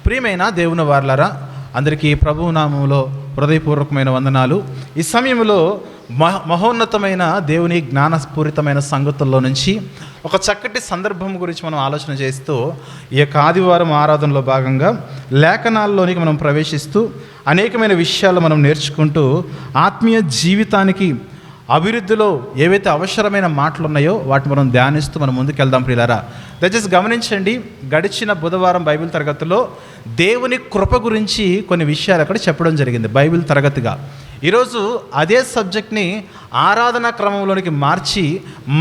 ప్రియమైన దేవుని వారలారా, అందరికీ ప్రభువు నామములో హృదయపూర్వకమైన వందనాలు. ఈ సమయంలో మహోన్నతమైన దేవుని జ్ఞానస్ఫూరితమైన సంగతుల్లో నుంచి ఒక చక్కటి సందర్భం గురించి మనం ఆలోచన చేస్తూ ఈ యొక్క ఆదివారం ఆరాధనలో భాగంగా లేఖనాల్లోనికి మనం ప్రవేశిస్తూ అనేకమైన విషయాలు మనం నేర్చుకుంటూ ఆత్మీయ జీవితానికి అభివృద్ధిలో ఏవైతే అవసరమైన మాటలు ఉన్నాయో వాటిని మనం ధ్యానిస్తూ మనం ముందుకెళ్దాం. ప్రియులారా, దయచేసి గమనించండి, గడిచిన బుధవారం బైబిల్ తరగతిలో దేవుని కృప గురించి కొన్ని విషయాలు అక్కడ చెప్పడం జరిగింది బైబిల్ తరగతిగా. ఈరోజు అదే సబ్జెక్ట్ని ఆరాధనా క్రమంలోనికి మార్చి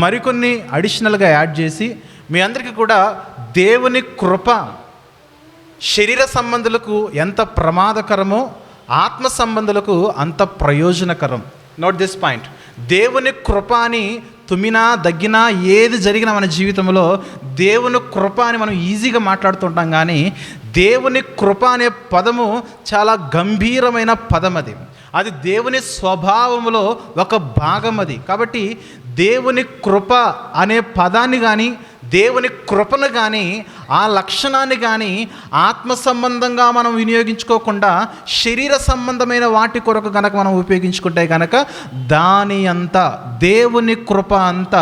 మరికొన్ని అడిషనల్గా యాడ్ చేసి మీ అందరికీ కూడా దేవుని కృప శరీర సంబంధులకు ఎంత ప్రమాదకరమో ఆత్మ సంబంధులకు అంత ప్రయోజనకరం. Note this point. దేవుని కృప అని తుమ్మినా దగ్గినా ఏది జరిగినా మన జీవితంలో దేవుని కృప అని మనం ఈజీగా మాట్లాడుతుంటాం, కానీ దేవుని కృప అనే పదము చాలా గంభీరమైన పదం. అది దేవుని స్వభావములో ఒక భాగం. అది కాబట్టి దేవుని కృప అనే పదాన్ని కానీ దేవుని కృపను కానీ ఆ లక్షణాన్ని కానీ ఆత్మ సంబంధంగా మనం వినియోగించుకోకుండా శరీర సంబంధమైన వాటి కొరకు కనుక మనం ఉపయోగించుకుంటే కనుక దాని అంతా దేవుని కృప అంత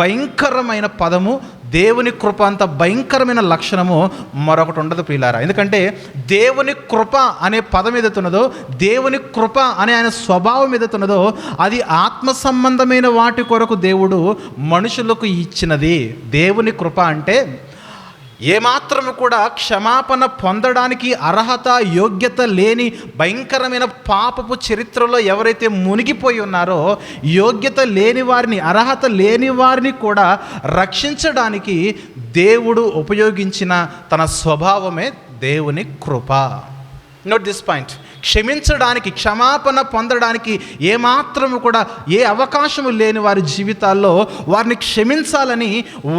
భయంకరమైన పదము, దేవుని కృప అంత భయంకరమైన లక్షణము మరొకటి ఉండదు ప్రియులారా. ఎందుకంటే దేవుని కృప అనే పదం ఏదైతున్నదో, దేవుని కృప అనే ఆయన స్వభావం ఏదైతున్నదో అది ఆత్మ సంబంధమైన వాటి కొరకు దేవుడు మనుషులకు ఇచ్చినది. దేవుని కృప అంటే ఏమాత్రము కూడా క్షమాపణ పొందడానికి అర్హత యోగ్యత లేని భయంకరమైన పాపపు చరిత్రలో ఎవరైతే మునిగిపోయి ఉన్నారో, యోగ్యత లేని వారిని, అర్హత లేని వారిని కూడా రక్షించడానికి దేవుడు ఉపయోగించిన తన స్వభావమే దేవుని కృప. Note this point. క్షమించడానికి, క్షమాపణ పొందడానికి ఏమాత్రము కూడా ఏ అవకాశము లేని వారి జీవితాల్లో వారిని క్షమించాలని,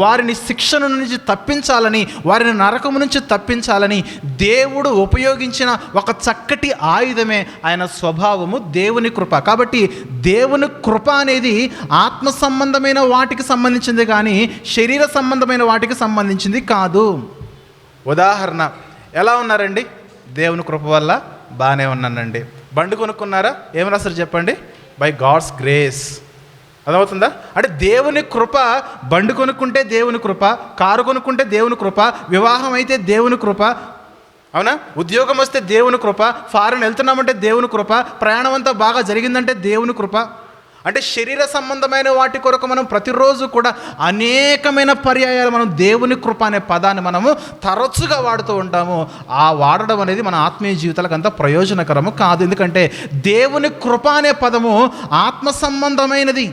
వారిని శిక్షణ నుంచి తప్పించాలని, వారిని నరకము నుంచి తప్పించాలని దేవుడు ఉపయోగించిన ఒక చక్కటి ఆయుధమే ఆయన స్వభావము దేవుని కృప. కాబట్టి దేవుని కృప అనేది ఆత్మ సంబంధమైన వాటికి సంబంధించింది కానీ శరీర సంబంధమైన వాటికి సంబంధించింది కాదు. ఉదాహరణ, ఎలా ఉన్నారండి? దేవుని కృప వల్ల బాగానే ఉన్నానండి. బండి కొనుక్కున్నారా? ఏమని రాస్తారు చెప్పండి? By God's grace. అర్థమవుతుందా? అంటే దేవుని కృప. బండి కొనుక్కుంటే దేవుని కృప, కారు కొనుక్కుంటే దేవుని కృప, వివాహం అయితే దేవుని కృప, అవునా? ఉద్యోగం వస్తే దేవుని కృప, ఫారెన్ వెళ్తున్నామంటే దేవుని కృప, ప్రయాణం అంతా బాగా జరిగిందంటే దేవుని కృప. అంటే శరీర సంబంధమైన వాటి కొరకు మనం ప్రతిరోజు కూడా అనేకమైన పర్యాయాలు మనం దేవుని కృప అనే పదాన్ని మనము తరచుగా వాడుతూ ఉంటాము. ఆ వాడడం అనేది మన ఆత్మీయ జీవితాలకు అంత ప్రయోజనకరము కాదు. ఎందుకంటే దేవుని కృప అనే పదము ఆత్మ సంబంధమైనది.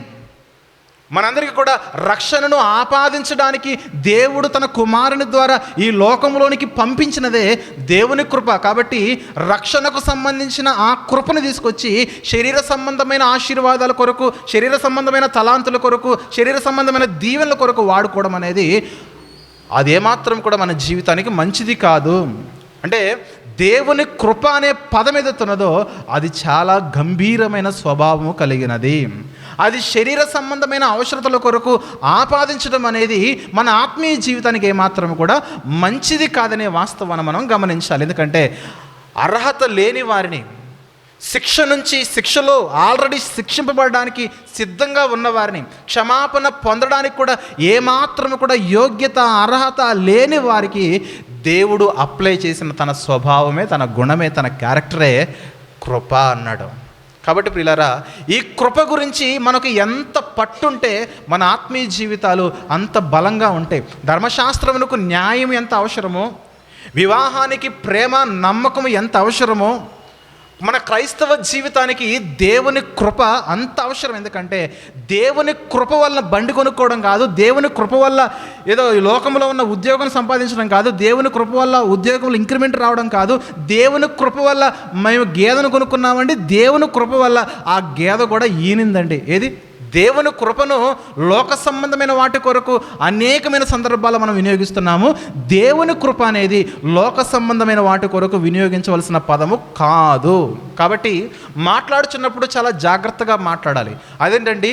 మనందరికీ కూడా రక్షణను ఆపాదించడానికి దేవుడు తన కుమారుని ద్వారా ఈ లోకంలోనికి పంపించినదే దేవుని కృప. కాబట్టి రక్షణకు సంబంధించిన ఆ కృపను తీసుకొచ్చి శరీర సంబంధమైన ఆశీర్వాదాల కొరకు, శరీర సంబంధమైన తలాంతుల కొరకు, శరీర సంబంధమైన దీవెనల కొరకు వాడుకోవడం అనేది అదేమాత్రం కూడా మన జీవితానికి మంచిది కాదు. అంటే దేవుని కృప అనే పదం ఏదైతున్నదో అది చాలా గంభీరమైన స్వభావము కలిగినది. అది శరీర సంబంధమైన అవసరతల కొరకు ఆపాదించడం అనేది మన ఆత్మీయ జీవితానికి ఏమాత్రం కూడా మంచిది కాదనే వాస్తవాన్ని మనం గమనించాలి. ఎందుకంటే అర్హత లేని వారిని, శిక్ష నుంచి, శిక్షలో ఆల్రెడీ శిక్షింపబడడానికి సిద్ధంగా ఉన్నవారిని, క్షమాపణ పొందడానికి కూడా ఏమాత్రం కూడా యోగ్యత అర్హత లేని వారికి దేవుడు అప్లై చేసిన తన స్వభావమే, తన గుణమే, తన క్యారెక్టరే కృప అన్నాడు. కాబట్టి ప్రియులారా, ఈ కృప గురించి మనకు ఎంత పట్టుంటే మన ఆత్మీయ జీవితాలు అంత బలంగా ఉంటాయి. ధర్మశాస్త్రమునకు న్యాయం ఎంత అవసరమో, వివాహానికి ప్రేమ నమ్మకం ఎంత అవసరమో, మన క్రైస్తవ జీవితానికి దేవుని కృప అంత అవసరం. ఎందుకంటే దేవుని కృప వల్ల బండి కొనుక్కోవడం కాదు, దేవుని కృప వల్ల ఏదో ఈ లోకంలో ఉన్న ఉద్యోగం సంపాదించడం కాదు, దేవుని కృప వల్ల ఉద్యోగంలో ఇంక్రిమెంట్ రావడం కాదు, దేవుని కృప వల్ల మేము గేదెను కొనుక్కున్నామండి, దేవుని కృప వల్ల ఆ గేదె కూడా ఈనిందండి. ఏది? దేవుని కృపను లోక సంబంధమైన వాటి కొరకు అనేకమైన సందర్భాలు మనం వినియోగిస్తున్నాము. దేవుని కృప అనేది లోక సంబంధమైన వాటి కొరకు వినియోగించవలసిన పదము కాదు. కాబట్టి మాట్లాడుచున్నప్పుడు చాలా జాగ్రత్తగా మాట్లాడాలి. అదేంటండి,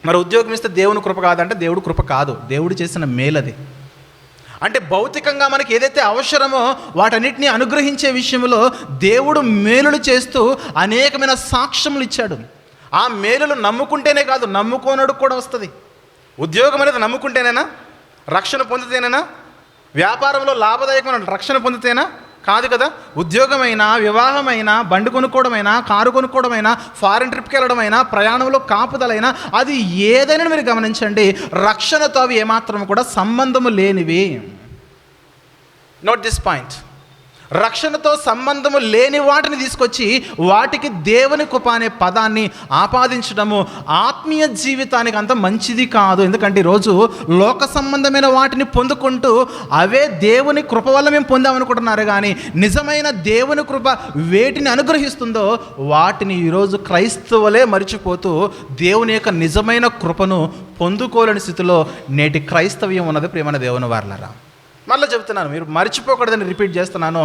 మరి ఉద్యోగం ఇస్తే దేవుని కృప కాదంటే దేవుడు కృప కాదు, దేవుడు చేసిన మేలది. అంటే భౌతికంగా మనకి ఏదైతే అవసరమో వాటన్నిటిని అనుగ్రహించే విషయంలో దేవుడు మేలులు చేస్తూ అనేకమైన సాక్ష్యములు ఇచ్చాడు. ఆ మేలులు నమ్ముకుంటేనే కాదు, నమ్ముకోనడు కూడా వస్తుంది. ఉద్యోగం అనేది నమ్ముకుంటేనేనా? రక్షణ పొందితేనేనా? వ్యాపారంలో లాభదాయకమైన రక్షణ పొందితేనా? కాదు కదా. ఉద్యోగమైనా, వివాహమైనా, బండి కొనుక్కోవడమైనా, కారు కొనుక్కోవడమైనా, ఫారిన్ ట్రిప్కి వెళ్ళడమైనా, ప్రయాణంలో కాపుదలైనా, అది ఏదైనా మీరు గమనించండి, రక్షణతో అవి ఏమాత్రం కూడా సంబంధము లేనివి. Note this point. రక్షణతో సంబంధము లేని వాటిని తీసుకొచ్చి వాటికి దేవుని కృప అనే పదాన్ని ఆపాదించడము ఆత్మీయ జీవితానికి అంత మంచిది కాదు. ఎందుకంటే ఈరోజు లోక సంబంధమైన వాటిని పొందుకుంటూ అవే దేవుని కృప వల్ల మేము పొందామనుకుంటున్నారు, కానీ నిజమైన దేవుని కృప వేటిని అనుగ్రహిస్తుందో వాటిని ఈరోజు క్రైస్తవులే మరిచిపోతూ దేవుని యొక్క నిజమైన కృపను పొందుకోలేని స్థితిలో నేటి క్రైస్తవ్యం ఉన్నది. ప్రియమైన దేవుని వారలారా, మళ్ళీ చెప్తున్నాను, మీరు మర్చిపోకూడదని రిపీట్ చేస్తున్నాను.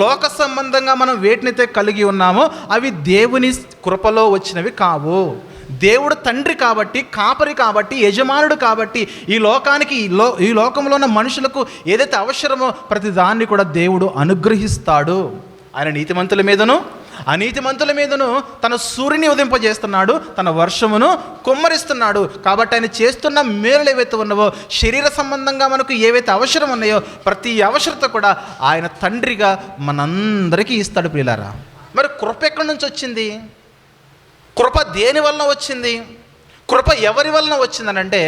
లోక సంబంధంగా మనం వేటినైతే కలిగి ఉన్నామో అవి దేవుని కృపలో వచ్చినవి కావు. దేవుడు తండ్రి కాబట్టి, కాపరి కాబట్టి, యజమానుడు కాబట్టి ఈ లోకానికి ఈ లోకంలో ఉన్న మనుషులకు ఏదైతే అవసరమో ప్రతి దాన్ని కూడా దేవుడు అనుగ్రహిస్తాడు. ఆయన నీతిమంతుల మీదను అనీతిమంతుల మీదను తన సూర్యుని ఉదింపజేస్తున్నాడు, తన వర్షమును కుమ్మరిస్తున్నాడు. కాబట్టి ఆయన చేస్తున్న మేలులు ఏవైతే ఉన్నావో, శరీర సంబంధంగా మనకు ఏవైతే అవసరం ఉన్నాయో ప్రతి అవసరత కూడా ఆయన తండ్రిగా మనందరికీ ఇస్తాడు. ప్రియులారా, మరి కృప ఎక్కడి నుంచి వచ్చింది? కృప దేని వలన వచ్చింది? కృప ఎవరి వలన వచ్చిందనంటే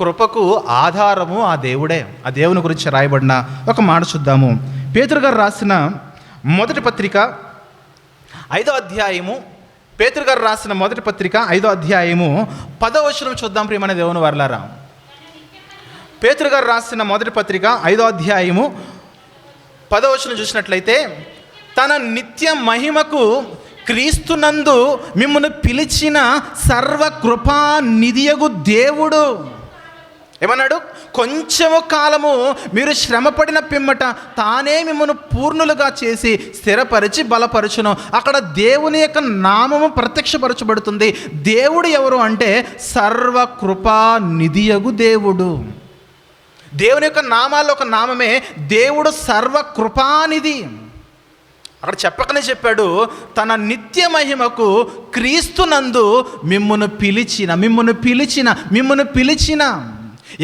కృపకు ఆధారము ఆ దేవుడే. ఆ దేవుని గురించి రాయబడిన ఒక మాట చూద్దాము. పేతురు గారు రాసిన మొదటి పత్రిక 5వ అధ్యాయము, పేతురు గారు రాసిన మొదటి పత్రిక 5వ అధ్యాయము 10వ వచనం చూద్దాం. ప్రియమైన దేవుని వారలారా, పేతురు గారు రాసిన మొదటి పత్రిక 5వ అధ్యాయము 10వ వచనం చూసినట్లయితే, తన నిత్య మహిమకు క్రీస్తునందు మిమ్మల్ని పిలిచిన సర్వకృపా నిధియగు దేవుడు ఏమన్నాడు? కొంచెము కాలము మీరు శ్రమపడిన పిమ్మట తానే మిమ్మల్ని పూర్ణులుగా చేసి స్థిరపరిచి బలపరచును. అక్కడ దేవుని యొక్క నామము ప్రత్యక్షపరచబడుతుంది. దేవుడు ఎవరు అంటే సర్వకృపా నిధియగు దేవుడు. దేవుని యొక్క నామాల్లో ఒక నామమే దేవుడు సర్వకృపానిధి. అక్కడ చెప్పకనే చెప్పాడు, తన నిత్య మహిమకు క్రీస్తునందు మిమ్మును పిలిచిన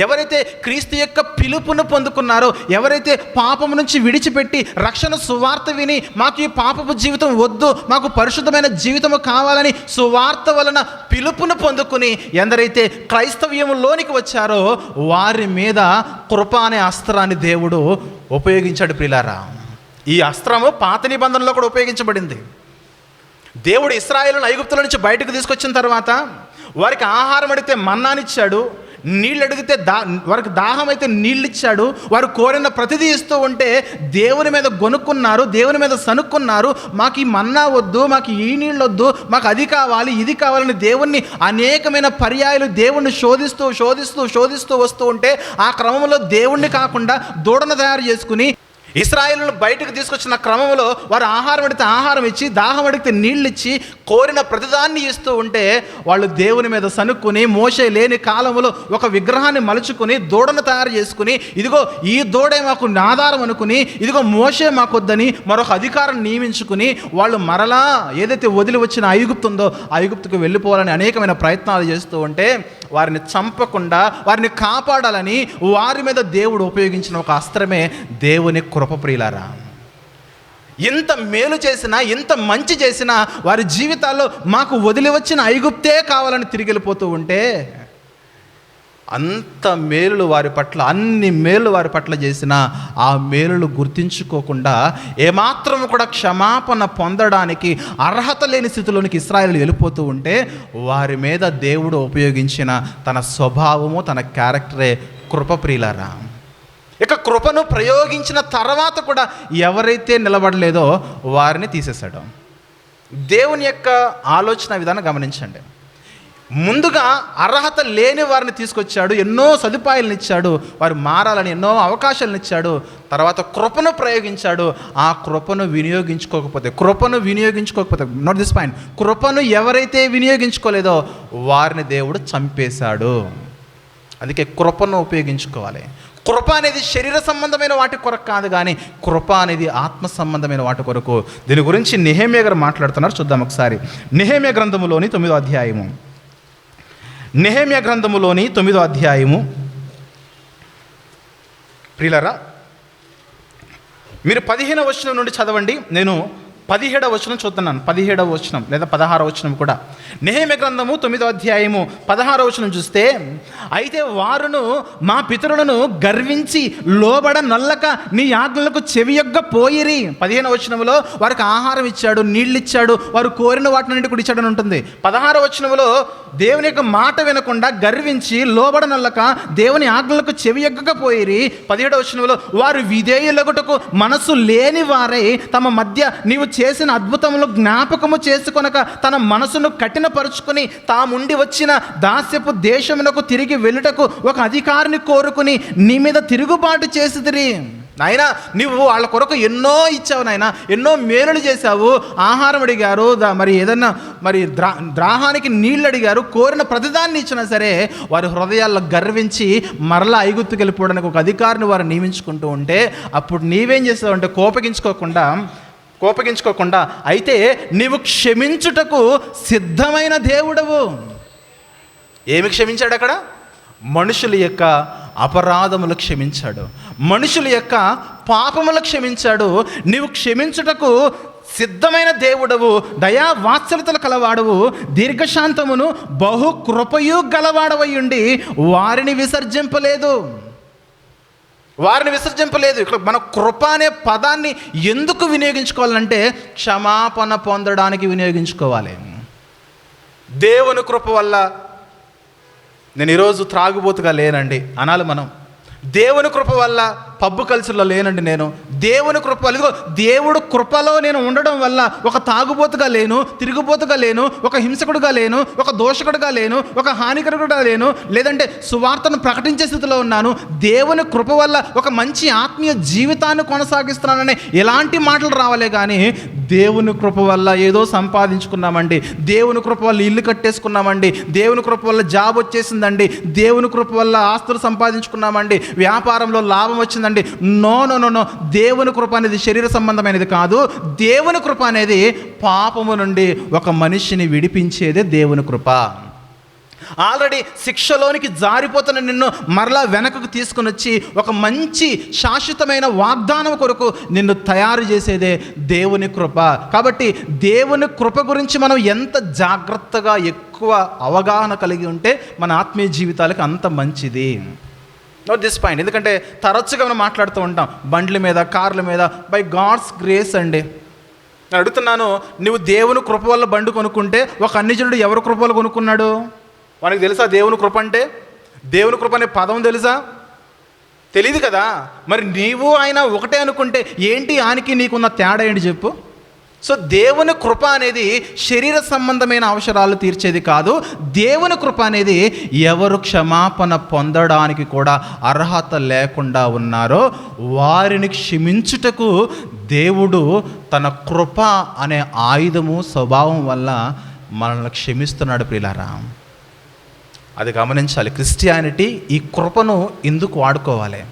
ఎవరైతే క్రీస్తు యొక్క పిలుపును పొందుకున్నారో, ఎవరైతే పాపము నుంచి విడిచిపెట్టి రక్షణ సువార్త విని మాకు ఈ పాపపు జీవితం వద్దు, మాకు పరిశుద్ధమైన జీవితము కావాలని సువార్త వలన పిలుపును పొందుకుని ఎందరైతే క్రైస్తవ్యంలోనికి వచ్చారో వారి మీద కృప అనే అస్త్రాన్ని దేవుడు ఉపయోగించాడు. ప్రియులారా, ఈ అస్త్రము పాత నిబంధనలో కూడా ఉపయోగించబడింది. దేవుడు ఇశ్రాయేలును ఐగుప్తుల నుంచి బయటకు తీసుకొచ్చిన తర్వాత వారికి ఆహారం అడిగితే మన్నానిచ్చాడు, నీళ్ళు అడిగితే వారికి దాహం అయితే నీళ్ళు ఇచ్చాడు. వారు కోరిన ప్రతిదీ ఇస్తూ ఉంటే దేవుని మీద గొనుక్కున్నారు, దేవుని మీద సనుక్కున్నారు. మాకు ఈ మన్నా వద్దు, మాకు ఈ నీళ్ళు వద్దు, మాకు అది కావాలి ఇది కావాలని దేవుణ్ణి అనేకమైన పర్యాయాలు దేవుణ్ణి శోధిస్తూ వస్తూ ఉంటే ఆ క్రమంలో దేవుణ్ణి కాకుండా దూడను తయారు చేసుకుని ఇశ్రాయేలును బయటకు తీసుకొచ్చిన క్రమంలో వారు ఆహారం అడిగితే ఆహారం ఇచ్చి, దాహం అడిగితే నీళ్ళు ఇచ్చి, కోరిన ప్రతిదాన్ని ఇస్తూ ఉంటే వాళ్ళు దేవుని మీద సనుక్కుని మోషే లేని కాలంలో ఒక విగ్రహాన్ని మలుచుకుని దూడను తయారు చేసుకుని, ఇదిగో ఈ దూడే మాకు ఆధారం అనుకుని, ఇదిగో మోషే మాకొద్దని మరొక అధికారం నియమించుకుని వాళ్ళు మరలా ఏదైతే వదిలి వచ్చిన ఐగుప్తు ఉందో ఐగుప్తుకు వెళ్ళిపోవాలని అనేకమైన ప్రయత్నాలు చేస్తూ ఉంటే వారిని చంపకుండా వారిని కాపాడాలని వారి మీద దేవుడు ఉపయోగించిన ఒక అస్త్రమే దేవుని కృప. ప్రియులారా, ఇంత మేలు చేసినా, ఇంత మంచి చేసినా వారి జీవితాల్లో మాకు వదిలి వచ్చిన ఐగుప్తే కావాలని తిరిగి వెళ్ళిపోతూ ఉంటే అంత మేలులు వారి పట్ల, అన్ని మేలు వారి పట్ల చేసిన ఆ మేలులు గుర్తించుకోకుండా ఏమాత్రం కూడా క్షమాపణ పొందడానికి అర్హత లేని స్థితిలోనికి ఇశ్రాయేలు వెళ్ళిపోతూ ఉంటే వారి మీద దేవుడు ఉపయోగించిన తన స్వభావము, తన క్యారెక్టరే కృప. ప్రియులారా, ఇక కృపను ప్రయోగించిన తర్వాత కూడా ఎవరైతే నిలబడలేదో వారిని తీసేశాడు. దేవుని యొక్క ఆలోచన విధానం గమనించండి. ముందుగా అర్హత లేని వారిని తీసుకొచ్చాడు, ఎన్నో సదుపాయాలను ఇచ్చాడు, వారు మారాలని ఎన్నో అవకాశాలను ఇచ్చాడు. తర్వాత కృపను ప్రయోగించాడు. ఆ కృపను వినియోగించుకోకపోతే నాట్ దిస్ పాయింట్, కృపను ఎవరైతే వినియోగించుకోలేదో వారిని దేవుడు చంపేశాడు. అందుకే కృపను ఉపయోగించుకోవాలి. కృప అనేది శరీర సంబంధమైన వాటి కొరకు కాదు, కానీ కృప అనేది ఆత్మ సంబంధమైన వాటి కొరకు. దీని గురించి నెహెమ్యా గారు మాట్లాడుతున్నారు. చూద్దాం ఒకసారి. నెహెమ్యా గ్రంథములోని 9వ అధ్యాయము. నెహెమ్యా గ్రంథములోని 9వ అధ్యాయము. ప్రియులారా, మీరు 15వ వచనం నుండి చదవండి. నేను 17వ వచనం చూస్తున్నాను. 17వ వచనం లేదా 16వ వచనం కూడా. నెహెమ్యా గ్రంథము 9వ అధ్యాయము 16వ వచనం చూస్తే, అయితే వారును మా పితరులను గర్వించి లోబడ నొల్లక నీ ఆజ్ఞలకు చెవియొగ్గ పోయిరి. 15వ వచనంలో వారికి ఆహారం ఇచ్చాడు, నీళ్ళు ఇచ్చాడు, వారు కోరిన వాటి నుండి కూడా ఇచ్చాడని ఉంటుంది. 16వ వచనంలో దేవుని యొక్క మాట వినకుండా గర్వించి లోబడ నొల్లక దేవుని ఆజ్ఞలకు చెవియొగ్గక పోయిరి. 17వ వచనంలో వారు విధేయులగుటకు మనసు లేని వారై తమ మధ్య నీవు చేసిన అద్భుతములు జ్ఞాపకము చేసుకొనక తన మనసును కఠినపరుచుకుని తాముండి వచ్చిన దాస్యపు దేశమునకు తిరిగి వెళ్ళుటకు ఒక అధికారిని కోరుకుని నీ మీద తిరుగుబాటు చేసిదిరి. నాయన, నువ్వు వాళ్ళ కొరకు ఎన్నో ఇచ్చావు నాయన, ఎన్నో మేలులు చేశావు. ఆహారం అడిగారు, మరి ఏదన్నా మరి దాహానికి నీళ్ళు అడిగారు, కోరిన ప్రతిదాన్ని ఇచ్చినా సరే వారి హృదయాల్లో గర్వించి మరలా ఐగుప్తుకి వెళ్ళిపోవడానికి ఒక అధికారిని వారు నియమించుకుంటూ ఉంటే, అప్పుడు నీవేం చేసావు అంటే కోపగించుకోకుండా అయితే నీవు క్షమించుటకు సిద్ధమైన దేవుడవు. ఏమి క్షమించాడు అక్కడ? మనుషుల యొక్క అపరాధములు క్షమించాడు, మనుషుల యొక్క పాపములు క్షమించాడు. నీవు క్షమించుటకు సిద్ధమైన దేవుడవు, దయా వాత్సల్యతలు కలవాడవు, దీర్ఘశాంతమును బహు కృపయు గలవాడవై ఉండి వారిని విసర్జింపలేదు. ఇక్కడ మన కృప అనే పదాన్ని ఎందుకు వినియోగించుకోవాలంటే క్షమాపణ పొందడానికి వినియోగించుకోవాలి. దేవుని కృప వల్ల నేను ఈరోజు త్రాగుబోతుగా లేనండి అనాలి మనం. దేవుని కృప వల్ల పబ్బు కల్చర్లో లేనండి నేను. దేవుని కృప వల్ల, ఇదిగో దేవుడు కృపలో నేను ఉండడం వల్ల ఒక తాగుబోతుగా లేను, తిరుగుబోతుగా లేను, ఒక హింసకుడుగా లేను, ఒక దోషకుడుగా లేను, ఒక హానికరుడుగా లేను, లేదంటే సువార్తను ప్రకటించే స్థితిలో ఉన్నాను. దేవుని కృప వల్ల ఒక మంచి ఆత్మీయ జీవితాన్ని కొనసాగిస్తున్నానని ఎలాంటి మాటలు రావాలే కానీ దేవుని కృప వల్ల ఏదో సంపాదించుకున్నామండి, దేవుని కృప వల్ల ఇల్లు కట్టేసుకున్నామండి, దేవుని కృప వల్ల జాబ్ వచ్చేసిందండి, దేవుని కృప వల్ల ఆస్తులు సంపాదించుకున్నామండి, వ్యాపారంలో లాభం వచ్చిందండి. నో. దేవుని కృప అనేది శరీర సంబంధమైనది కాదు. దేవుని కృప అనేది పాపము నుండి ఒక మనిషిని విడిపించేదే దేవుని కృప. ఆల్రెడీ శిక్షలోనికి జారిపోతున్న నిన్ను మరలా వెనకకు తీసుకుని వచ్చి ఒక మంచి శాశ్వతమైన వాగ్దానం కొరకు నిన్ను తయారు చేసేదే దేవుని కృప. కాబట్టి దేవుని కృప గురించి మనం ఎంత జాగ్రత్తగా ఎక్కువ అవగాహన కలిగి ఉంటే మన ఆత్మీయ జీవితాలకు అంత మంచిది. Note this point. ఎందుకంటే తరచుగా మనం మాట్లాడుతూ ఉంటాం బండ్ల మీద, కార్ల మీద, బై గాడ్స్ గ్రేస్ అండి. నేను అడుగుతున్నాను, నువ్వు దేవుని కృప వల్ల బండి కొనుక్కుంటే ఒక అన్యజనుడు ఎవరి కృప వల్ల కొనుక్కున్నాడు? మనకు తెలుసా దేవుని కృప అంటే? దేవుని కృప అనే పదం తెలుసా? తెలియదు కదా. మరి నీవు ఆయన ఒకటే అనుకుంటే ఏంటి ఆయనకి నీకున్న తేడా ఏంటి చెప్పు. సో దేవుని కృప అనేది శరీర సంబంధమైన అవసరాలు తీర్చేది కాదు. దేవుని కృప అనేది ఎవరు క్షమాపణ పొందడానికి కూడా అర్హత లేకుండా ఉన్నారో వారిని క్షమించుటకు దేవుడు తన కృప అనే ఆయుధము స్వభావం వల్ల మనల్ని క్షమిస్తున్నాడు. ప్రియులారా, అది గమనించాలి. క్రిస్టియానిటీ ఈ కృపను ఎందుకు వాడుకోవాలి?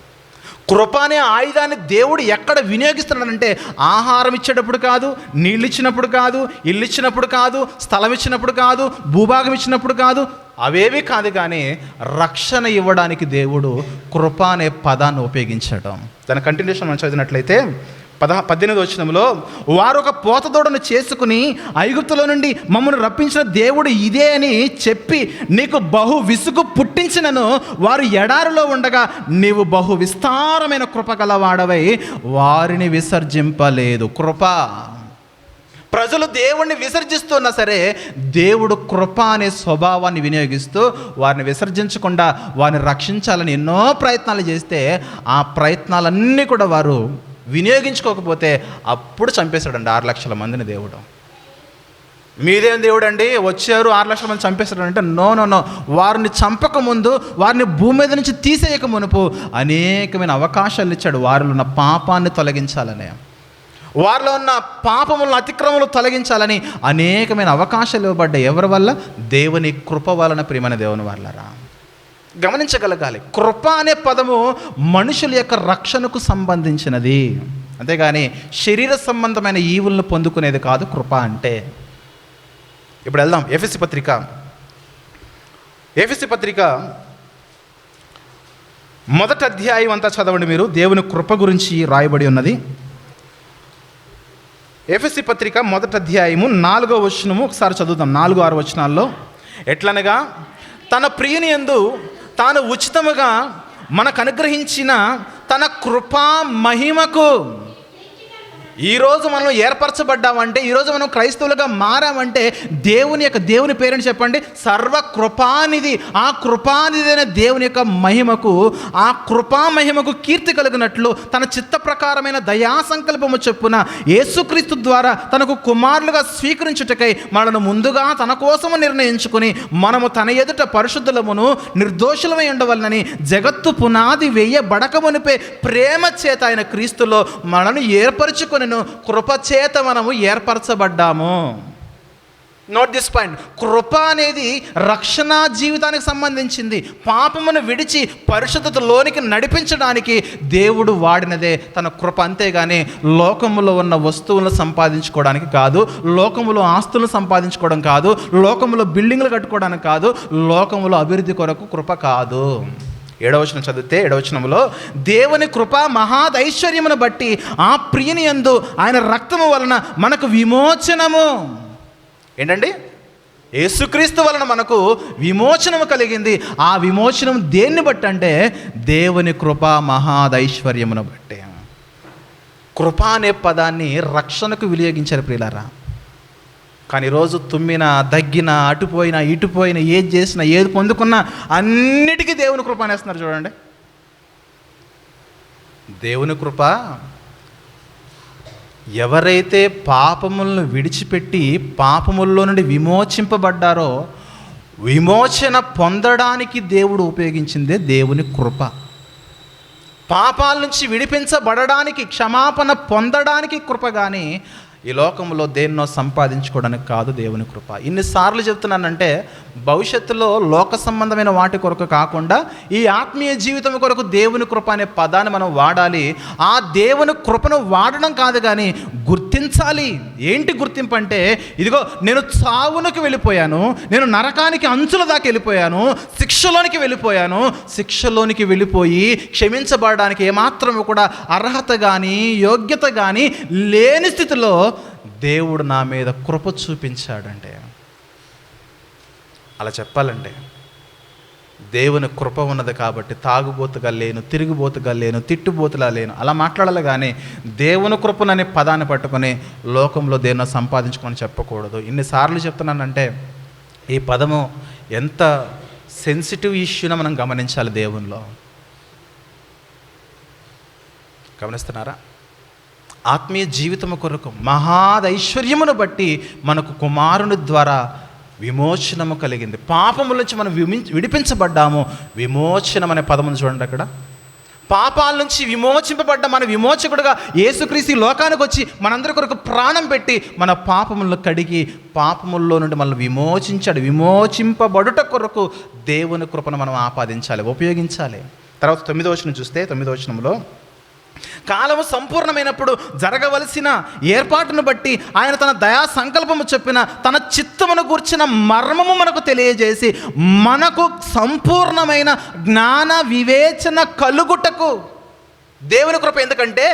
కృప అనే ఆయుధాన్ని దేవుడు ఎక్కడ వినియోగిస్తున్నాడంటే ఆహారం ఇచ్చేటప్పుడు కాదు, నీళ్ళు ఇచ్చినప్పుడు కాదు, ఇల్లు ఇచ్చినప్పుడు కాదు, స్థలం ఇచ్చినప్పుడు కాదు, భూభాగం ఇచ్చినప్పుడు కాదు, అవేవి కాదు, కానీ రక్షణ ఇవ్వడానికి దేవుడు కృప అనే పదాన్ని ఉపయోగించడం. దాని కంటిన్యూషన్ మనం చదివినట్లయితే 18వ వచనంలో, వారు ఒక పోతదూడను చేసుకుని ఐగుప్తులో నుండి మమ్మల్ని రప్పించిన దేవుడు ఇదే అని చెప్పి నీకు బహు విసుగు పుట్టించినను వారు ఎడారిలో ఉండగా నీవు బహు విస్తారమైన కృప గలవాడవై వారిని విసర్జింపలేదు. కృప. ప్రజలు దేవుణ్ణి విసర్జిస్తున్నా సరే దేవుడు కృప అనే స్వభావాన్ని వినియోగిస్తూ వారిని విసర్జించకుండా వారిని రక్షించాలని ఎన్నో ప్రయత్నాలు చేస్తే ఆ ప్రయత్నాలన్నీ కూడా వారు వినియోగించుకోకపోతే అప్పుడు చంపేశాడండి 6 లక్షల మందిని దేవుడు. మీదేం దేవుడు అండి, వచ్చారు 6 లక్షల మంది చంపేశాడు అంటే నో. వారిని చంపకముందు, వారిని భూమి మీద నుంచి తీసేయక మునుపు అనేకమైన అవకాశాలు ఇచ్చాడు వారిలో ఉన్న పాపాన్ని తొలగించాలని, వారిలో ఉన్న పాపములను, అతిక్రమలు తొలగించాలని అనేకమైన అవకాశాలు ఇవ్వబడ్డాయి. ఎవరి వల్ల? దేవుని కృప వలన. ప్రియమైన దేవుని వాళ్ళరా, గమనించగలగాలి. కృప అనే పదము మనుషుల యొక్క రక్షణకు సంబంధించినది, అంతేగాని శరీర సంబంధమైన ఈవులను పొందుకునేది కాదు కృప అంటే. ఇప్పుడు వెళ్దాం ఎఫెసీ పత్రిక మొదటి అధ్యాయం అంతా చదవండి మీరు. దేవుని కృప గురించి రాయబడి ఉన్నది. ఎఫెసీ పత్రిక మొదటి అధ్యాయము 4వ వచనము ఒకసారి చదువుదాం. 4-6 వచనాల్లో, ఎట్లనగా తన ప్రియుని యందు తాను ఉచితముగా మనకు అనుగ్రహించిన తన కృపా మహిమకు, ఈరోజు మనం ఏర్పరచబడ్డామంటే, ఈరోజు మనం క్రైస్తవులుగా మారామంటే దేవుని పేరుని చెప్పండి, సర్వకృపానిధి. ఆ కృపానిధి అయిన దేవుని యొక్క మహిమకు, ఆ కృపా మహిమకు కీర్తి కలిగినట్లు తన చిత్త ప్రకారమైన దయా సంకల్పము చొప్పున యేసుక్రీస్తు ద్వారా తనకు కుమారులుగా స్వీకరించుటకై మనను ముందుగా తన కోసము నిర్ణయించుకుని, మనము తన ఎదుట పరిశుద్ధులమును నిర్దోషులమై ఉండవలనని జగత్తు పునాది వేయబడకమునిపే ప్రేమ చేత ఆయన క్రీస్తులో మనను ఏర్పరచుకొని కృపచేత మనము ఏర్పరచబడ్డాము. Note this point. కృప అనేది రక్షణ జీవితానికి సంబంధించింది. పాపమును విడిచి పరిశుద్ధతలోనికి నడిపించడానికి దేవుడు వాడినదే తన కృప, అంతేగాని లోకములో ఉన్న వస్తువులను సంపాదించుకోవడానికి కాదు, లోకములో ఆస్తులను సంపాదించుకోవడం కాదు, లోకములో బిల్డింగ్లు కట్టుకోవడానికి కాదు, లోకములో అభివృద్ధి కొరకు కృప కాదు. 7వ వచనం చదివితే, 7వ వచనంలో, దేవుని కృప మహాదైశ్వర్యమును బట్టి ఆ ప్రియుని యందు ఆయన రక్తము వలన మనకు విమోచనము. ఏంటండి? యేసుక్రీస్తు వలన మనకు విమోచనము కలిగింది. ఆ విమోచనం దేన్ని బట్టి అంటే దేవుని కృప మహాదైశ్వర్యమును బట్టి. కృప అనే పదాన్ని రక్షణకు వినియోగించారు ప్రియులారా. కానీ ఈరోజు తుమ్మిన, దగ్గిన, అటుపోయినా ఇటుపోయినా, ఏది చేసినా, ఏది పొందుకున్నా అన్నిటికీ దేవుని కృప అనేస్తున్నారు. చూడండి, దేవుని కృప ఎవరైతే పాపములను విడిచిపెట్టి పాపముల్లో నుండి విమోచింపబడ్డారో, విమోచన పొందడానికి దేవుడు ఉపయోగించిందే దేవుని కృప. పాపాల నుంచి విడిపించబడడానికి, క్షమాపణ పొందడానికి కృప, కానీ ఈ లోకంలో దేన్నో సంపాదించుకోవడానికి కాదు దేవుని కృప. ఇన్నిసార్లు చెప్తున్నానంటే, భవిష్యత్తులో లోక సంబంధమైన వాటి కొరకు కాకుండా ఈ ఆత్మీయ జీవితం కొరకు దేవుని కృప అనే పదాన్ని మనం వాడాలి. ఆ దేవుని కృపను వాడడం కాదు కానీ గుర్తించాలి. ఏంటి గుర్తింపు అంటే, ఇదిగో నేను చావునికి వెళ్ళిపోయాను, నేను నరకానికి అంచుల దాకా వెళ్ళిపోయాను, శిక్షలోనికి వెళ్ళిపోయి క్షమించబడడానికి ఏమాత్రము కూడా అర్హత కానీ యోగ్యత కానీ లేని స్థితిలో దేవుడు నా మీద కృప చూపించాడంటే, అలా చెప్పాలంటే దేవుని కృప ఉన్నది కాబట్టి తాగుబోతుగా లేను, తిరుగుబోతుగా లేను, తిట్టుబోతులా లేను, అలా మాట్లాడాలి. కానీ దేవుని కృపననే పదాన్ని పట్టుకొని లోకంలో దేన్నో సంపాదించుకొని చెప్పకూడదు. ఇన్నిసార్లు చెప్తున్నానంటే ఈ పదము ఎంత సెన్సిటివ్ ఇష్యూని మనం గమనించాలి. దేవునిలో గమనిస్తున్నారా? ఆత్మీయ జీవితము కొరకు మహాదైశ్వర్యమును బట్టి మనకు కుమారుని ద్వారా విమోచనము కలిగింది. పాపముల నుంచి మనం విడిపించబడ్డాము. విమోచనం అనే పదమును చూడండి అక్కడ. పాపాల నుంచి విమోచింపబడ్డ మన విమోచకుడుగా యేసుక్రీస్తు లోకానికి వచ్చి మనందరి కొరకు ప్రాణం పెట్టి మన పాపములను కడిగి పాపముల్లో నుండి మనల్ని విమోచించాడు. విమోచింపబడుట కొరకు దేవుని కృపను మనం ఆపాదించాలి, ఉపయోగించాలి. తర్వాత 9వ వచనం చూస్తే, 9వ వచనంలో, కాలము సంపూర్ణమైనప్పుడు జరగవలసిన ఏర్పాటును బట్టి ఆయన తన దయా సంకల్పము చెప్పిన తన చిత్తమును గూర్చిన మర్మము మనకు తెలియజేసి మనకు సంపూర్ణమైన జ్ఞాన వివేచన కలుగుటకు. దేవుని కృప ఎందుకంటే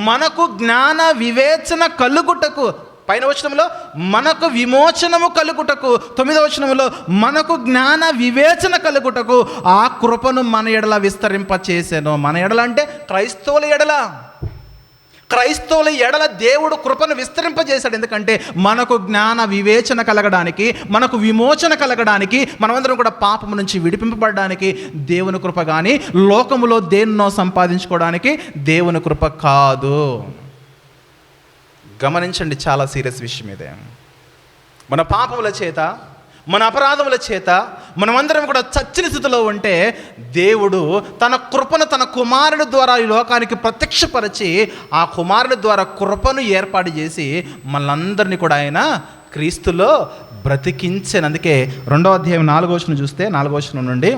మనకు జ్ఞాన వివేచన కలుగుటకు. పైన వచనంలో మనకు విమోచనము కలుగుటకు, 9వ వచనంలో మనకు జ్ఞాన వివేచన కలుగుటకు ఆ కృపను మన ఎడల విస్తరింపచేసాను. మన ఎడల అంటే క్రైస్తవుల ఎడల దేవుడు కృపను విస్తరింపజేశాడు. ఎందుకంటే మనకు జ్ఞాన వివేచన కలగడానికి, మనకు విమోచన కలగడానికి, మనమందరం కూడా పాపము నుంచి విడిపింపబడడానికి దేవుని కృప, కానీ లోకములో దేన్నో సంపాదించుకోవడానికి దేవుని కృప కాదు. గమనించండి, చాలా సీరియస్ విషయం ఇదే. మన పాపముల చేత, మన అపరాధముల చేత మనమందరం కూడా చచ్చిన స్థితిలో ఉంటే దేవుడు తన కృపను తన కుమారుని ద్వారా ఈ లోకానికి ప్రత్యక్షపరిచి ఆ కుమారుని ద్వారా కృపను ఏర్పాటు చేసి మనందరినీ కూడా ఆయన క్రీస్తులో బ్రతికించాను. అందుకే 2వ అధ్యాయం 4వ వచనం చూస్తే, 4వ వచనం నుండి,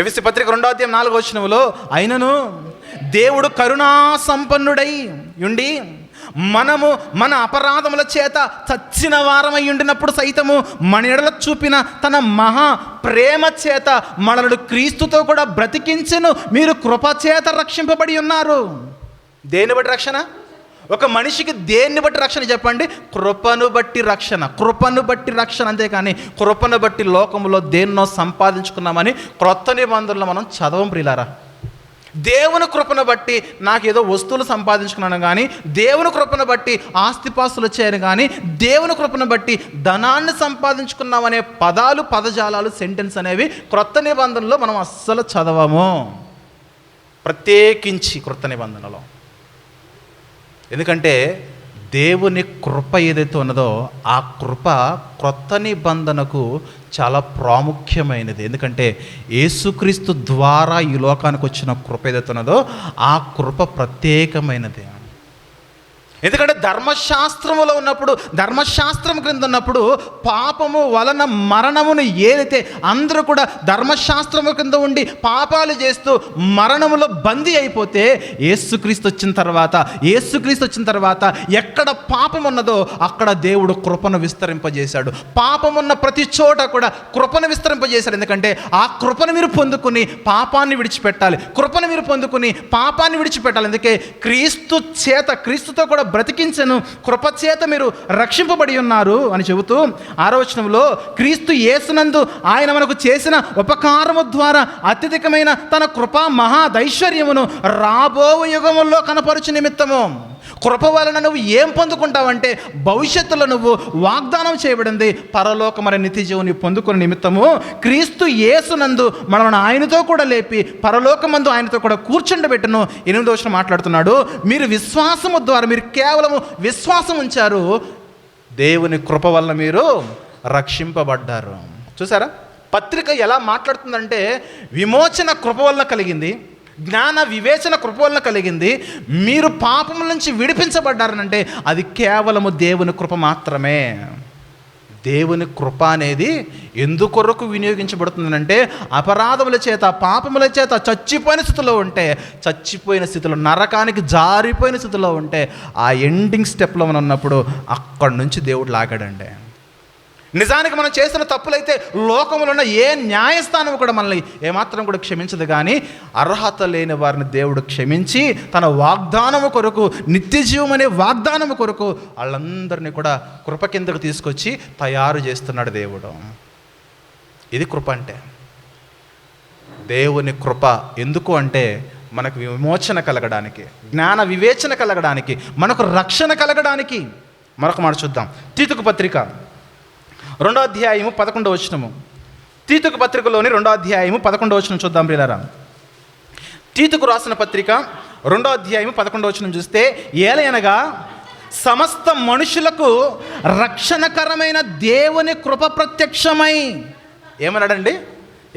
ఎఫెసీ పత్రిక 2:4 అయినను దేవుడు కరుణా సంపన్నుడై ఉండి మనము మన అపరాధముల చేత చచ్చిన వారమై ఉండినప్పుడు సైతము మన ఎడల చూపిన తన మహా ప్రేమ చేత మనలను క్రీస్తుతో కూడా బ్రతికించెను. మీరు కృపచేత రక్షింపబడి ఉన్నారు. దేన్ని బట్టి రక్షణ? ఒక మనిషికి దేన్ని బట్టి రక్షణ చెప్పండి? కృపను బట్టి రక్షణ. కృపను బట్టి రక్షణ, అంతేకాని కృపను బట్టి లోకంలో దేన్నో సంపాదించుకున్నామని క్రొత్త నిబంధనలు మనం చదవం ప్రియులారా. దేవుని కృపను బట్టి నాకేదో వస్తువులు సంపాదించుకున్నాను కానీ, దేవుని కృపను బట్టి ఆస్తిపాస్తులు వచ్చాయని కానీ, దేవుని కృపను బట్టి ధనాన్ని సంపాదించుకున్నామనే పదజాలాలు, సెంటెన్స్ అనేవి క్రొత్త నిబంధనలో మనం అస్సలు చదవము, ప్రత్యేకించి క్రొత్త నిబంధనలో. ఎందుకంటే దేవుని కృప ఏదైతే ఉన్నదో ఆ కృప క్రొత్త నిబంధనకు చాలా ప్రాముఖ్యమైనది. ఎందుకంటే యేసుక్రీస్తు ద్వారా ఈ లోకానికి వచ్చిన కృప ఏదైతే ఉన్నదో ఆ కృప ప్రత్యేకమైనది. ఎందుకంటే ధర్మశాస్త్రములో ఉన్నప్పుడు, ధర్మశాస్త్రం క్రింద ఉన్నప్పుడు పాపము వలన మరణమును ఏదైతే అందరూ కూడా ధర్మశాస్త్రము కింద ఉండి పాపాలు చేస్తూ మరణములో బందీ అయిపోతే, యేసుక్రీస్తు వచ్చిన తర్వాత ఎక్కడ పాపం ఉన్నదో అక్కడ దేవుడు కృపను విస్తరింపజేశాడు. పాపమున్న ప్రతి చోట కూడా కృపను విస్తరింపజేశాడు. ఎందుకంటే ఆ కృపను మీరు పొందుకుని పాపాన్ని విడిచిపెట్టాలి, కృపను మీరు పొందుకుని పాపాన్ని విడిచిపెట్టాలి. అందుకే క్రీస్తుతో కూడా బ్రతికించను, కృపచేత మీరు రక్షింపబడి ఉన్నారు అని చెబుతూ 6వ వచనంలో క్రీస్తు యేసునందు ఆయన మనకు చేసిన ఉపకారము ద్వారా అత్యధికమైన తన కృపా మహాదైశ్వర్యమును రాబో యుగముల్లో కనపరచు నిమిత్తము. కృప వలన నువ్వు ఏం పొందుకుంటావంటే భవిష్యత్తులో నువ్వు వాగ్దానం చేయబడింది పరలోకమనే నిత్య జీవుని పొందుకునే నిమిత్తము క్రీస్తు యేసునందు మనల్ని ఆయనతో కూడా లేపి పరలోకమందు ఆయనతో కూడా కూర్చుండబెట్టును. 8వ వచనం మాట్లాడుతున్నాడు, మీరు విశ్వాసము ద్వారా, మీరు కేవలము విశ్వాసం ఉంచారు, దేవుని కృప వలన మీరు రక్షింపబడ్డారు. చూసారా పత్రిక ఎలా మాట్లాడుతుందంటే విమోచన కృప వలన కలిగింది, జ్ఞాన వివేచన కృప వలన కలిగింది, మీరు పాపముల నుంచి విడిపించబడ్డారనంటే అది కేవలము దేవుని కృప మాత్రమే. దేవుని కృప అనేది ఎందుకొరకు వినియోగించబడుతుందంటే అపరాధముల చేత, పాపముల చేత చచ్చిపోయిన స్థితిలో నరకానికి జారిపోయిన స్థితిలో ఉంటే ఆ ఎండింగ్ స్టెప్లో మనం ఉన్నప్పుడు అక్కడి నుంచి దేవుడు లాగాడండి. నిజానికి మనం చేసిన తప్పులైతే లోకంలో ఉన్న ఏ న్యాయస్థానం కూడా మనల్ని ఏమాత్రం కూడా క్షమించదు, కానీ అర్హత లేని వారిని దేవుడు క్షమించి తన వాగ్దానము కొరకు, నిత్య జీవం అనే వాగ్దానము కొరకు వాళ్ళందరినీ కూడా కృప కిందకు తీసుకొచ్చి తయారు చేస్తున్నాడు దేవుడు. ఇది కృప అంటే. దేవుని కృప ఎందుకు అంటే మనకు విమోచన కలగడానికి, జ్ఞాన వివేచన కలగడానికి, మనకు రక్షణ కలగడానికి. మరొక మాట చూద్దాం. తీతుకు పత్రిక 2వ అధ్యాయము 11వ వచనము. తీతుకు పత్రికలోని 2వ అధ్యాయము 11వ వచనం చూద్దాం ప్రియులారా. తీతుకు రాసిన పత్రిక 2వ అధ్యాయము 11వ వచనం చూస్తే, ఏలయనగా సమస్త మనుషులకు రక్షణకరమైన దేవుని కృప ప్రత్యక్షమై.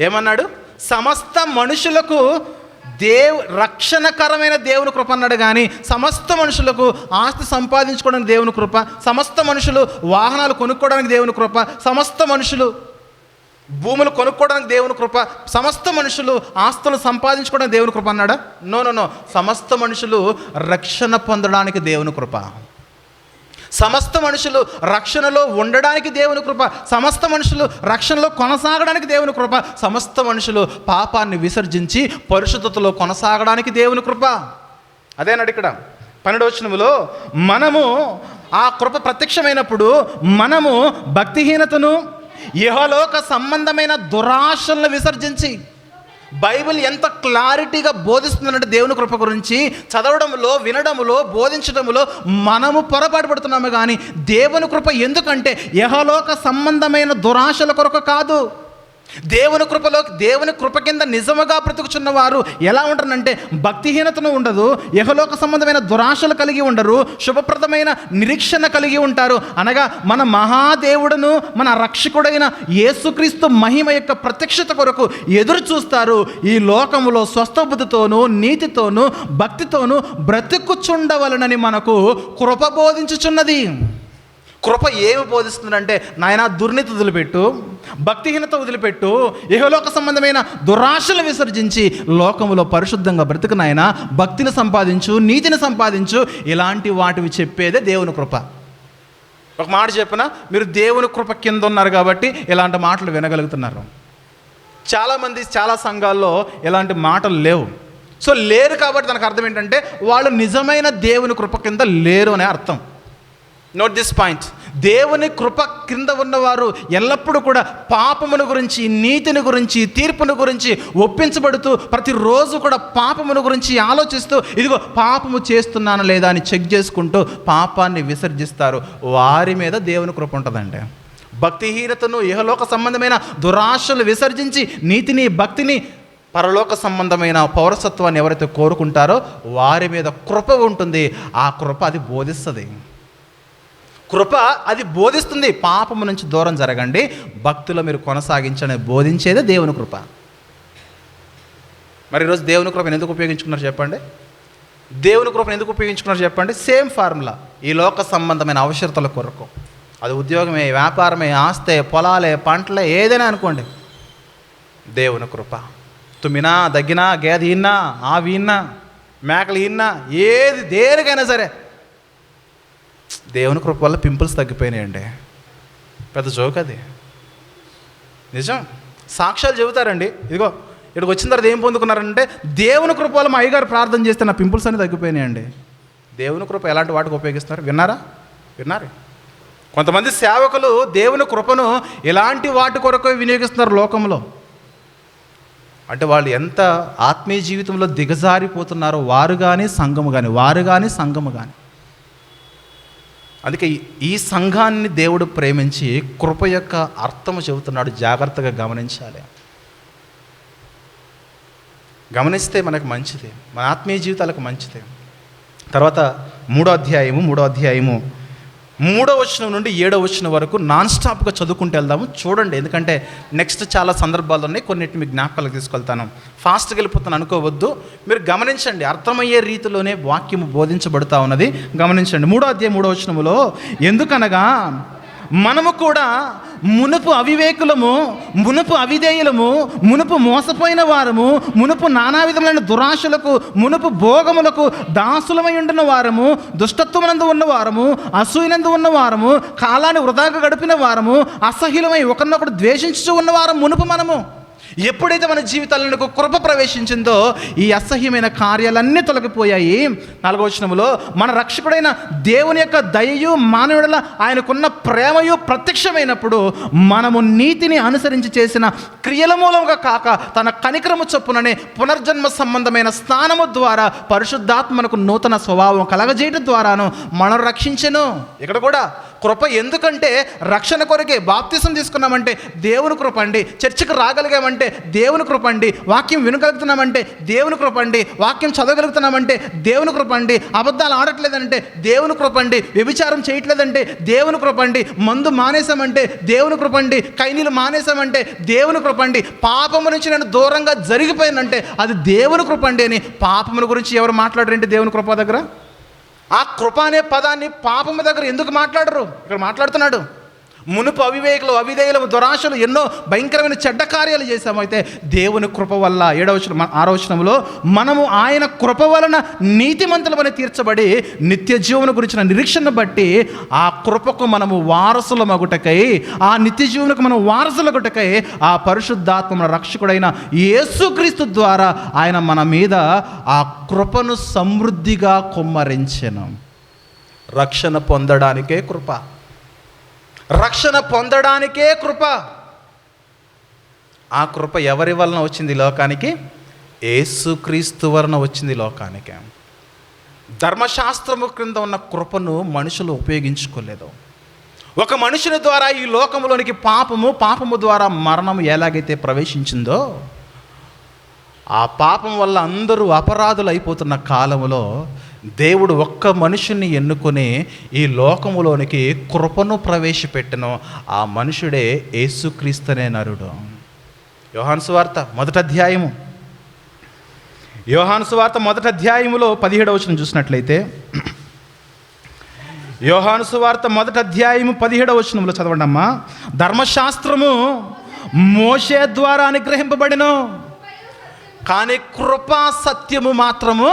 ఏమన్నాడు? సమస్త మనుషులకు రక్షణకరమైన దేవుని కృప అన్నాడు, కానీ సమస్త మనుషులకు ఆస్తి సంపాదించుకోవడానికి దేవుని కృప, సమస్త మనుషులు వాహనాలు కొనుక్కోవడానికి దేవుని కృప, సమస్త మనుషులు భూములు కొనుక్కోవడానికి దేవుని కృప, సమస్త మనుషులు ఆస్తులు సంపాదించుకోవడానికి దేవుని కృప అన్నాడా? నో. సమస్త మనుషులు రక్షణ పొందడానికి దేవుని కృప, సమస్త మనుషులు రక్షణలో ఉండడానికి దేవుని కృప, సమస్త మనుషులు రక్షణలో కొనసాగడానికి దేవుని కృప, సమస్త మనుషులు పాపాన్ని విసర్జించి పరిశుద్ధతలో కొనసాగడానికి దేవుని కృప. అదేనాడు ఇక్కడ 12వ వచనములో, మనము ఆ కృప ప్రత్యక్షమైనప్పుడు మనము భక్తిహీనతను, ఇహలోక సంబంధమైన దురాశలను విసర్జించి. బైబిల్ ఎంత క్లారిటీగా బోధిస్తుందంటే దేవుని కృప గురించి చదవడంలో, వినడంలో, బోధించడంలో మనము పొరపాటు పడుతున్నాము. కానీ దేవుని కృప ఎందుకంటే యెహోలోక సంబంధమైన దురాశల కొరకు కాదు. దేవుని కృప కింద నిజముగా బ్రతుకుచున్న వారు ఎలా ఉంటారంటే భక్తిహీనతను ఉండదు, యెహోలోక సంబంధమైన దురాశలు కలిగి ఉండరు, శుభప్రదమైన నిరీక్షణ కలిగి ఉంటారు. అనగా మన మహాదేవుడును మన రక్షకుడైన యేసుక్రీస్తు మహిమ యొక్క ప్రత్యక్షత కొరకు ఎదురు చూస్తారు. ఈ లోకములో స్వస్థబుద్ధితోనూ, నీతితోనూ, భక్తితోనూ బ్రతుకుచుండవలనని మనకు కృప బోధించుచున్నది. కృప ఏమి బోధిస్తుందంటే, నాయన దుర్నీతి వదిలిపెట్టు, భక్తిహీనత వదిలిపెట్టు, ఇహలోక సంబంధమైన దురాశలు విసర్జించి లోకములో పరిశుద్ధంగా బ్రతుకు నాయన, భక్తిని సంపాదించు, నీతిని సంపాదించు, ఇలాంటి వాటివి చెప్పేదే దేవుని కృప. ఒక మాట చెప్పిన, మీరు దేవుని కృప కింద ఉన్నారు కాబట్టి ఇలాంటి మాటలు వినగలుగుతున్నారు. చాలామంది చాలా సంఘాల్లో ఇలాంటి మాటలు లేవు. సో లేరు కాబట్టి దానికి అర్థం ఏంటంటే వాళ్ళు నిజమైన దేవుని కృప కింద లేరు అనే అర్థం. Note this point. దేవుని కృప కింద ఉన్నవారు ఎల్లప్పుడూ కూడా పాపమును గురించి, నీతిని గురించి, తీర్పును గురించి ఒప్పించబడుతూ ప్రతిరోజు కూడా పాపమును గురించి ఆలోచిస్తూ, ఇదిగో పాపము చేస్తున్నాను లేదా అని చెక్ చేసుకుంటూ పాపాన్ని విసర్జిస్తారు. వారి మీద దేవుని కృప ఉంటుందండి. భక్తిహీనతను, ఇహలోక సంబంధమైన దురాశలు విసర్జించి నీతిని, భక్తిని, పరలోక సంబంధమైన పౌరసత్వాన్ని ఎవరైతే కోరుకుంటారో వారి మీద కృప ఉంటుంది. ఆ కృప అది బోధిస్తుంది. కృప అది బోధిస్తుంది, పాపము నుంచి దూరం జరగండి, భక్తులు మీరు కొనసాగించని బోధించేదే దేవుని కృప. మరి ఈరోజు దేవుని కృపను ఎందుకు ఉపయోగించుకున్నారు చెప్పండి? దేవుని కృపను ఎందుకు ఉపయోగించుకున్నారు చెప్పండి? Same formula. ఈ లోక సంబంధమైన అవసరతల కొరకు, అది ఉద్యోగమే, వ్యాపారమే, ఆస్తే, పొలాలే, పంటలే, ఏదైనా అనుకోండి, దేవుని కృప. తుమ్మినా, దగ్గినా, గేదె ఈన్నా, ఆవి ఈన్నా, మేకలు ఈన్నా, ఏది దేనికైనా సరే దేవుని కృప వల్ల పింపుల్స్ తగ్గిపోయినాయండి. పెద్ద జోక్ అది, నిజం. సాక్ష్యాలు చెబుతారండి. ఇదిగో ఇక్కడికి వచ్చిన తర్వాత ఏం పొందుకున్నారంటే, దేవుని కృప వల్ల మా అయ్యగారు ప్రార్థన చేస్తే నా పింపుల్స్ అన్నీ తగ్గిపోయినాయండి. దేవుని కృప ఎలాంటి వాటికి ఉపయోగిస్తున్నారు విన్నారు. కొంతమంది సేవకులు దేవుని కృపను ఎలాంటి వాటి కొరకు వినియోగిస్తున్నారు లోకంలో అంటే, వాళ్ళు ఎంత ఆత్మీయ జీవితంలో దిగజారిపోతున్నారో వారు కానీ సంఘము కానీ. అందుకే ఈ సంఘాన్ని దేవుడు ప్రేమించి కృప యొక్క అర్థము చెబుతున్నాడు. జాగ్రత్తగా గమనించాలి. గమనిస్తే మనకు మంచిది, మన ఆత్మీయ జీవితాలకు మంచిది. తర్వాత 3వ అధ్యాయము 3వ వచనం నుండి 7వ వచనం వరకు నాన్ స్టాప్గా చదువుకుంటూ వెళ్దాము. చూడండి, ఎందుకంటే నెక్స్ట్ చాలా సందర్భాలు ఉన్నాయి, కొన్నిటిని మీ జ్ఞాపకాలకు తీసుకెళ్తాను. ఫాస్ట్గా వెళ్ళిపోతాను అనుకోవద్దు, మీరు గమనించండి. అర్థమయ్యే రీతిలోనే వాక్యము బోధించబడుతూ ఉన్నది. గమనించండి. 3వ అధ్యాయం 3వ వచనములో, ఎందుకనగా మనము కూడా మునుపు అవివేకులము, మునుపు అవిధేయులము, మునుపు మోసపోయిన వారము, మునుపు నానా విధములైన దురాశలకు, మునుపు భోగములకు దాసులమై ఉండిన వారము, దుష్టత్వమునందు ఉన్నవారము, అసూయనందు ఉన్నవారము, కాలాన్ని వృధాగా గడిపిన వారము, అసహ్యులమై ఒకరినొకడు ద్వేషించుచూ ఉన్నవారం మునుపు మనము. ఎప్పుడైతే మన జీవితాలకు కృప ప్రవేశించిందో ఈ అసహ్యమైన కార్యాలన్నీ తొలగిపోయాయి. 4వ వచనములో, మన రక్షకుడైన దేవుని యొక్క దయయు మానవుడల ఆయనకున్న ప్రేమయు ప్రత్యక్షమైనప్పుడు మనము నీతిని అనుసరించి చేసిన క్రియల మూలంగా కాక తన కనికరము చొప్పుననే పునర్జన్మ సంబంధమైన స్నానము ద్వారా పరిశుద్ధాత్మకు నూతన స్వభావం కలగజేయడం ద్వారాను మనం రక్షించెను. ఇక్కడ కూడా కృప ఎందుకంటే రక్షణ కొరకే. బాప్తిసం తీసుకున్నామంటే దేవుని కృప అండి, చర్చికి రాగలిగామంటే దేవుని కృప అండి, వాక్యం వినగలుగుతున్నామంటే దేవుని కృప అండి, వాక్యం చదవగలుగుతున్నామంటే దేవుని కృప అండి, అబద్ధాలు ఆడట్లేదంటే దేవుని కృప అండి, వ్యభిచారం చేయట్లేదంటే దేవుని కృప అండి, మందు మానేసామంటే దేవుని కృప అండి, కైనీలు మానేసామంటే దేవుని కృప అండి, పాపము నుంచి నేను దూరంగా జరిగిపోయానంటే అది దేవుని కృప అండి అని. పాపముల గురించి ఎవరు మాట్లాడరంటే దేవుని కృప దగ్గర? ఆ కృప అనే పదాన్ని పాపము దగ్గర ఎందుకు మాట్లాడరు? ఇక్కడ మాట్లాడుతున్నాడు. మునుపు అవివేకులు, అవిధేయులు, దురాశలు, ఎన్నో భయంకరమైన చెడ్డ కార్యాలు చేశాము. అయితే దేవుని కృప వల్ల 6వ వచనంలో, మనము ఆయన కృప వలన నీతిమంతులమని తీర్చబడి నిత్య జీవన గురించిన నిరీక్షణ బట్టి ఆ కృపకు మనము వారసుల మగుటకై, ఆ నిత్య జీవనకు మనం వారసులగుటకై ఆ పరిశుద్ధాత్మ రక్షకుడైన యేసుక్రీస్తు ద్వారా ఆయన మన మీద ఆ కృపను సమృద్ధిగా కుమ్మరించెను. రక్షణ పొందడానికే కృప, రక్షణ పొందడానికే కృప. ఆ కృప ఎవరి వలన వచ్చింది లోకానికి? యేసుక్రీస్తు వలన వచ్చింది లోకానికి. ధర్మశాస్త్రము క్రింద ఉన్న కృపను మనుషులు ఉపయోగించుకోలేదు. ఒక మనుషుని ద్వారా ఈ లోకంలోనికి పాపము ద్వారా మరణము ఎలాగైతే ప్రవేశించిందో, ఆ పాపం వల్ల అందరూ అపరాధులు అయిపోతున్న కాలంలో దేవుడు ఒక్క మనుషుని ఎన్నుకొని ఈ లోకములోనికి కృపను ప్రవేశపెట్టెను. ఆ మనుషుడే యేసుక్రీస్తునే నరుడు. యోహాను సువార్త 1వ అధ్యాయములో 17వ వచనం చూసినట్లయితే, యోహాను సువార్త 1వ అధ్యాయము 17వ వచనంలో చదవండి అమ్మా. ధర్మశాస్త్రము మోషే ద్వారా అనుగ్రహింపబడెను, కానీ కృపా సత్యము మాత్రము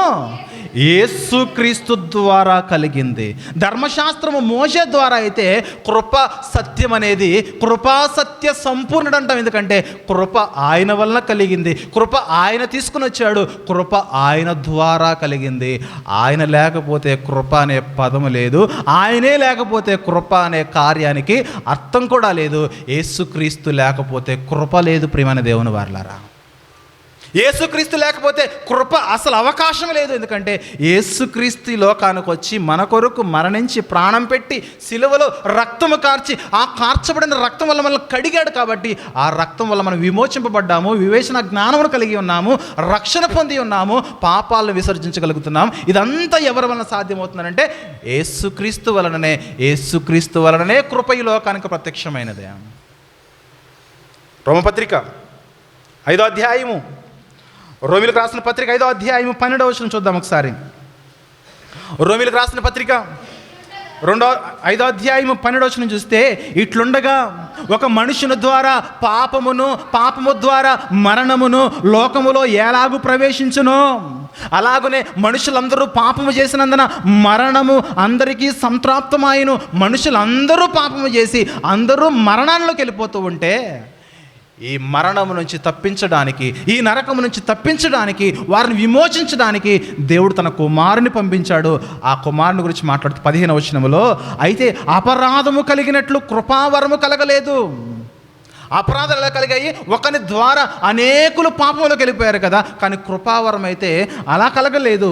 యేసుక్రీస్తు ద్వారా కలిగింది. ధర్మశాస్త్రము మోషే ద్వారా అయితే కృప సత్యం అనేది కృపా సత్య సంపూర్ణుడు అంటాం. ఎందుకంటే కృప ఆయన వలన కలిగింది, కృప ఆయన తీసుకుని వచ్చాడు, కృప ఆయన ద్వారా కలిగింది. ఆయన లేకపోతే కృప అనే పదము లేదు, ఆయనే లేకపోతే కృప అనే కార్యానికి అర్థం కూడా లేదు. యేసుక్రీస్తు లేకపోతే కృప లేదు. ప్రియమైన దేవుని వారలారా, యేసుక్రీస్తు లేకపోతే కృప అసలు అవకాశం లేదు. ఎందుకంటే యేసుక్రీస్తు లోకానికి వచ్చి మన కొరకు మరణించి ప్రాణం పెట్టి సిలువలో రక్తము కార్చి, ఆ కార్చబడిన రక్తం వల్ల మనల్ని కడిగాడు. కాబట్టి ఆ రక్తం వల్ల మనం విమోచింపబడ్డాము, వివేచన జ్ఞానమును కలిగి ఉన్నాము, రక్షణ పొంది ఉన్నాము, పాపాలను విసర్జించగలుగుతున్నాం. ఇదంతా ఎవరి వలన సాధ్యమవుతుందంటే యేసుక్రీస్తు వలననే. యేసుక్రీస్తు వలననే కృప ఈ లోకానికి ప్రత్యక్షమైనదే. రోమపత్రిక 5వ అధ్యాయము, రోమిలకు రాసిన పత్రిక 5వ అధ్యాయము 12వ వచనం చూద్దాం ఒకసారి. రోమిలకు రాసిన పత్రిక 5వ అధ్యాయము 12వ వచనం చూస్తే, ఇట్లుండగా ఒక మనుషుని ద్వారా పాపము ద్వారా మరణమును లోకములో ఎలాగూ ప్రవేశించును, అలాగనే మనుషులందరూ పాపము చేసినందున మరణము అందరికీ సంప్రాప్తమాయను. మనుషులందరూ పాపము చేసి అందరూ మరణంలోకి వెళ్ళిపోతూ ఉంటే, ఈ మరణము నుంచి తప్పించడానికి, ఈ నరకము నుంచి తప్పించడానికి, వారిని విమోచించడానికి దేవుడు తన కుమారుని పంపించాడు. ఆ కుమారుని గురించి మాట్లాడుతూ 15వ వచనములో, అయితే అపరాధము కలిగినట్లు కృపావరము కలగలేదు. అపరాధాలు ఎలా కలిగాయి? ఒకని ద్వారా అనేకులు పాపంలోకి వెళ్ళిపోయారు కదా, కానీ కృపావరం అయితే అలా కలగలేదు.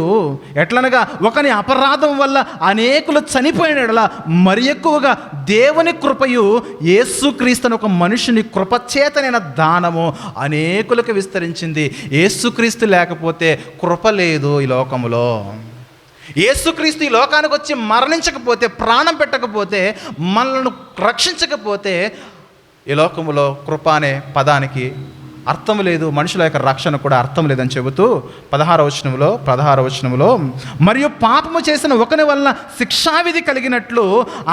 ఎట్లనగా ఒకని అపరాధం వల్ల అనేకులు చనిపోయినలా మరి ఎక్కువగా దేవుని కృపయు యేసుక్రీస్తుని ఒక మనుషుని కృపచేతనైన దానము అనేకులకు విస్తరించింది. యేసుక్రీస్తు లేకపోతే కృప లేదు ఈ లోకములో. యేసుక్రీస్తు ఈ లోకానికి వచ్చి మరణించకపోతే, ప్రాణం పెట్టకపోతే, మనల్ని రక్షించకపోతే ఈ లోకములో కృప అనే పదానికి అర్థం లేదు, మనుషుల యొక్క రక్షణ కూడా అర్థం లేదని చెబుతూ 16వ వచనములో మరియు పాపము చేసిన ఒకని వలన శిక్షావిధి కలిగినట్లు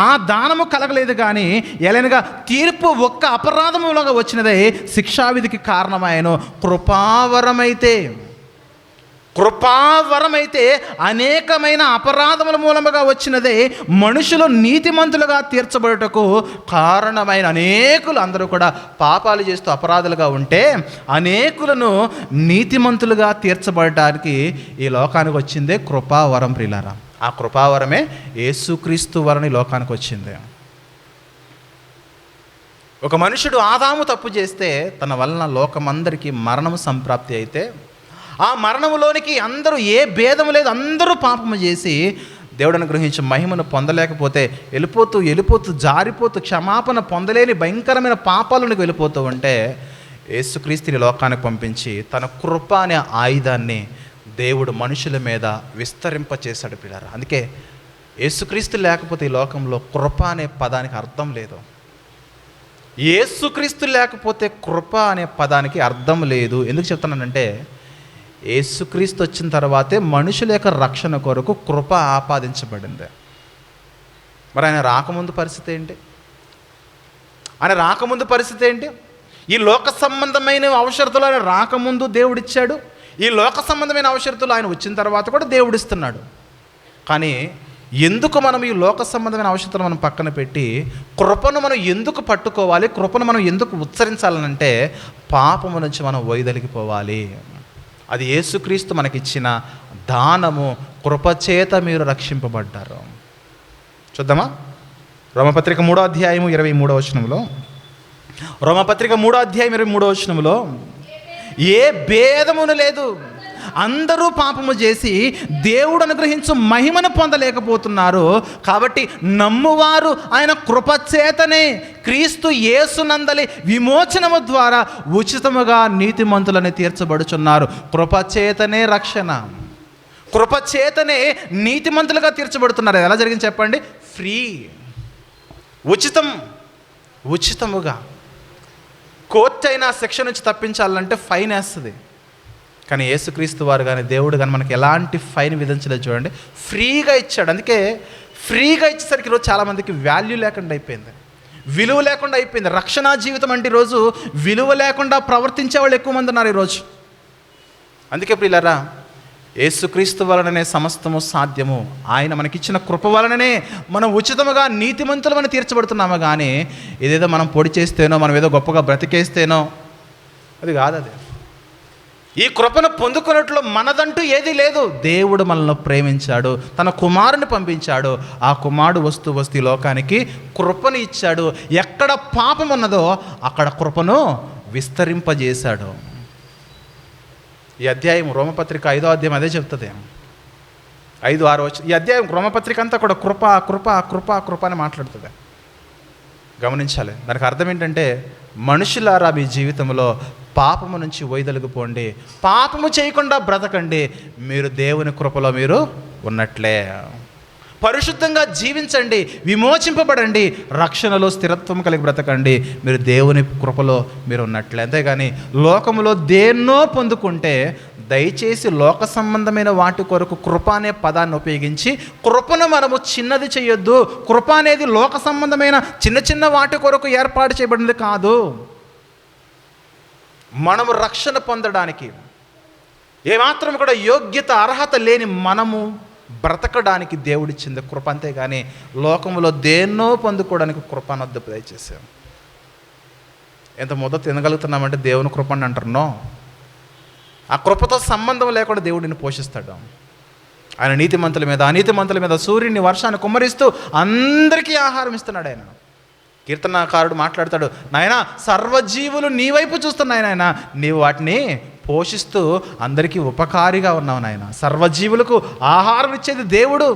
ఆ దానము కలగలేదు, కానీ ఎలానగా తీర్పు ఒక్క అపరాధములుగా వచ్చినదే శిక్షావిధికి కారణమైన కృపావరమైతే అనేకమైన అపరాధముల మూలముగా వచ్చినదే మనుషులు నీతిమంతులుగా తీర్చబడుటకు కారణమైన. అనేకులు అందరూ కూడా పాపాలు చేస్తూ అపరాధులుగా ఉంటే అనేకులను నీతిమంతులుగా తీర్చబడటానికి ఈ లోకానికి వచ్చిందే కృపావరం. ప్రియులారా, ఆ కృపావరమే యేసుక్రీస్తు వలన లోకానికి వచ్చింది. ఒక మనుషుడు ఆదాము తప్పు చేస్తే తన వలన లోకమందరికీ మరణము సంప్రాప్తి అయితే, ఆ మరణములోనికి అందరూ ఏ భేదము లేదు, అందరూ పాపము చేసి దేవుడు అనుగ్రహించి మహిమను పొందలేకపోతే వెళ్ళిపోతూ జారిపోతూ క్షమాపణ పొందలేని భయంకరమైన పాపాలకు వెళ్ళిపోతూ ఉంటే, యేసుక్రీస్తుని లోకానికి పంపించి తన కృప అనే ఆయుధాన్ని దేవుడు మనుషుల మీద విస్తరింపచేశాడు. పిల్లరా, అందుకే యేసుక్రీస్తు లేకపోతే ఈ లోకంలో కృప అనే పదానికి అర్థం లేదు. యేసుక్రీస్తు లేకపోతే కృప అనే పదానికి అర్థం లేదు. ఎందుకు చెప్తున్నానంటే, యేసుక్రీస్తు వచ్చిన తర్వాతే మనుషుల యొక్క రక్షణ కొరకు కృప ఆపాదించబడింది. మరి ఆయన రాకముందు పరిస్థితి ఏంటి? ఈ లోక సంబంధమైన అవసరతలు ఆయన రాకముందు దేవుడిచ్చాడు, ఈ లోక సంబంధమైన అవసరతలు ఆయన వచ్చిన తర్వాత కూడా దేవుడిస్తున్నాడు. కానీ ఎందుకు మనం ఈ లోక సంబంధమైన అవసరతలు మనం పక్కన పెట్టి కృపను మనం ఎందుకు పట్టుకోవాలి, కృపను మనం ఎందుకు ఉచ్చరించాలనంటే, పాపము నుంచి మనం వైదొలిగిపోవాలి. అది యేసుక్రీస్తు మనకిచ్చిన దానము. కృపచేత మీరు రక్షింపబడ్డారు. చూద్దామా? రోమపత్రిక 3వ అధ్యాయము 23వ వచనంలో, రోమపత్రిక 3వ అధ్యాయం 23వ వచనంలో, ఏ భేదమును లేదు, అందరూ పాపము చేసి దేవుడు అనుగ్రహించు మహిమను పొందలేకపోతున్నారు. కాబట్టి నమ్మువారు ఆయన కృపచేతనే క్రీస్తు యేసునందలి విమోచనము ద్వారా ఉచితముగా నీతిమంతులని తీర్చబడుచున్నారు. కృపచేతనే రక్షణ, కృపచేతనే నీతిమంతులుగా తీర్చబడుతున్నారు. ఎలా జరిగింది చెప్పండి? ఫ్రీ, ఉచితముగా. కోర్టు అయినా శిక్ష నుంచి తప్పించాలంటే ఫైన్ వేస్తుంది, కానీ యేసుక్రీస్తు వారు కానీ దేవుడు కానీ మనకి ఎలాంటి ఫైన్ విధించలేదు. చూడండి, ఫ్రీగా ఇచ్చాడు. అందుకే ఫ్రీగా ఇచ్చేసరికి ఈరోజు చాలామందికి వాల్యూ లేకుండా అయిపోయింది, విలువ లేకుండా అయిపోయింది. రక్షణ జీవితం అంటే ఈరోజు విలువ లేకుండా ప్రవర్తించే వాళ్ళు ఎక్కువ మంది ఉన్నారు ఈరోజు. అందుకే ప్రియులారా, యేసుక్రీస్తు వలననే సమస్తము సాధ్యము. ఆయన మనకిచ్చిన కృప వలననే మనం ఉచితముగా నీతిమంతులమని తీర్చబడుతున్నాము. కానీ ఏదేదో మనం పొడి చేస్తేనో, మనం ఏదో గొప్పగా బ్రతికేస్తేనో అది కాదు. అది ఈ కృపను పొందుకున్నట్లు మనదంటూ ఏదీ లేదు. దేవుడు మనల్ని ప్రేమించాడు, తన కుమారుని పంపించాడు. ఆ కుమారుడు వస్తూ ఈ లోకానికి కృపను ఇచ్చాడు. ఎక్కడ పాపం ఉన్నదో అక్కడ కృపను విస్తరింపజేశాడు. ఈ అధ్యాయం రోమపత్రిక 5వ అధ్యాయం అదే చెప్తుంది. 5-6 ఈ అధ్యాయం రోమపత్రిక అంతా కూడా కృప కృప కృప కృప అని మాట్లాడుతుంది. గమనించాలి. దానికి అర్థం ఏంటంటే, మనుషులారా మీ జీవితంలో పాపము నుంచి వైదొలగిపోండి, పాపము చేయకుండా బ్రతకండి, మీరు దేవుని కృపలో మీరు ఉన్నట్లే. పరిశుద్ధంగా జీవించండి, విమోచింపబడండి, రక్షణలో స్థిరత్వం కలిగి బ్రతకండి, మీరు దేవుని కృపలో మీరు ఉన్నట్లే. అంతేగాని లోకములో దేన్నో పొందుకుంటే దయచేసి లోక సంబంధమైన వాటి కొరకు కృప అనే పదాన్ని ఉపయోగించి కృపను మనము చిన్నది చేయొద్దు. కృప అనేది లోక సంబంధమైన చిన్న చిన్న వాటి కొరకు ఏర్పాటు చేయబడినది కాదు. మనము రక్షణ పొందడానికి ఏమాత్రం కూడా యోగ్యత అర్హత లేని మనము బ్రతకడానికి దేవుడిచ్చింది కృప. అంతేగాని లోకంలో దేన్నో పొందుకోవడానికి కృప అనొద్దు దయచేసాం. ఎంత మొదట తినగలుగుతున్నామంటే దేవుని కృప అని అంటున్నాం. ఆ కృపతో సంబంధం లేకుండా దేవుడిని పోషిస్తాడు. ఆయన నీతిమంతుల మీద అనీతిమంతుల మీద సూర్యుని వర్షాన్ని కుమ్మరిస్తూ అందరికీ ఆహారం ఇస్తున్నాడు. ఆయన కీర్తనకారుడు మాట్లాడతాడు, నాయనా సర్వజీవులు నీ వైపు చూస్తున్నాయి నాయన, నీవు వాటిని పోషిస్తూ అందరికీ ఉపకారిగా ఉన్నావు నాయన. సర్వజీవులకు ఆహారం ఇచ్చేది దేవుడు.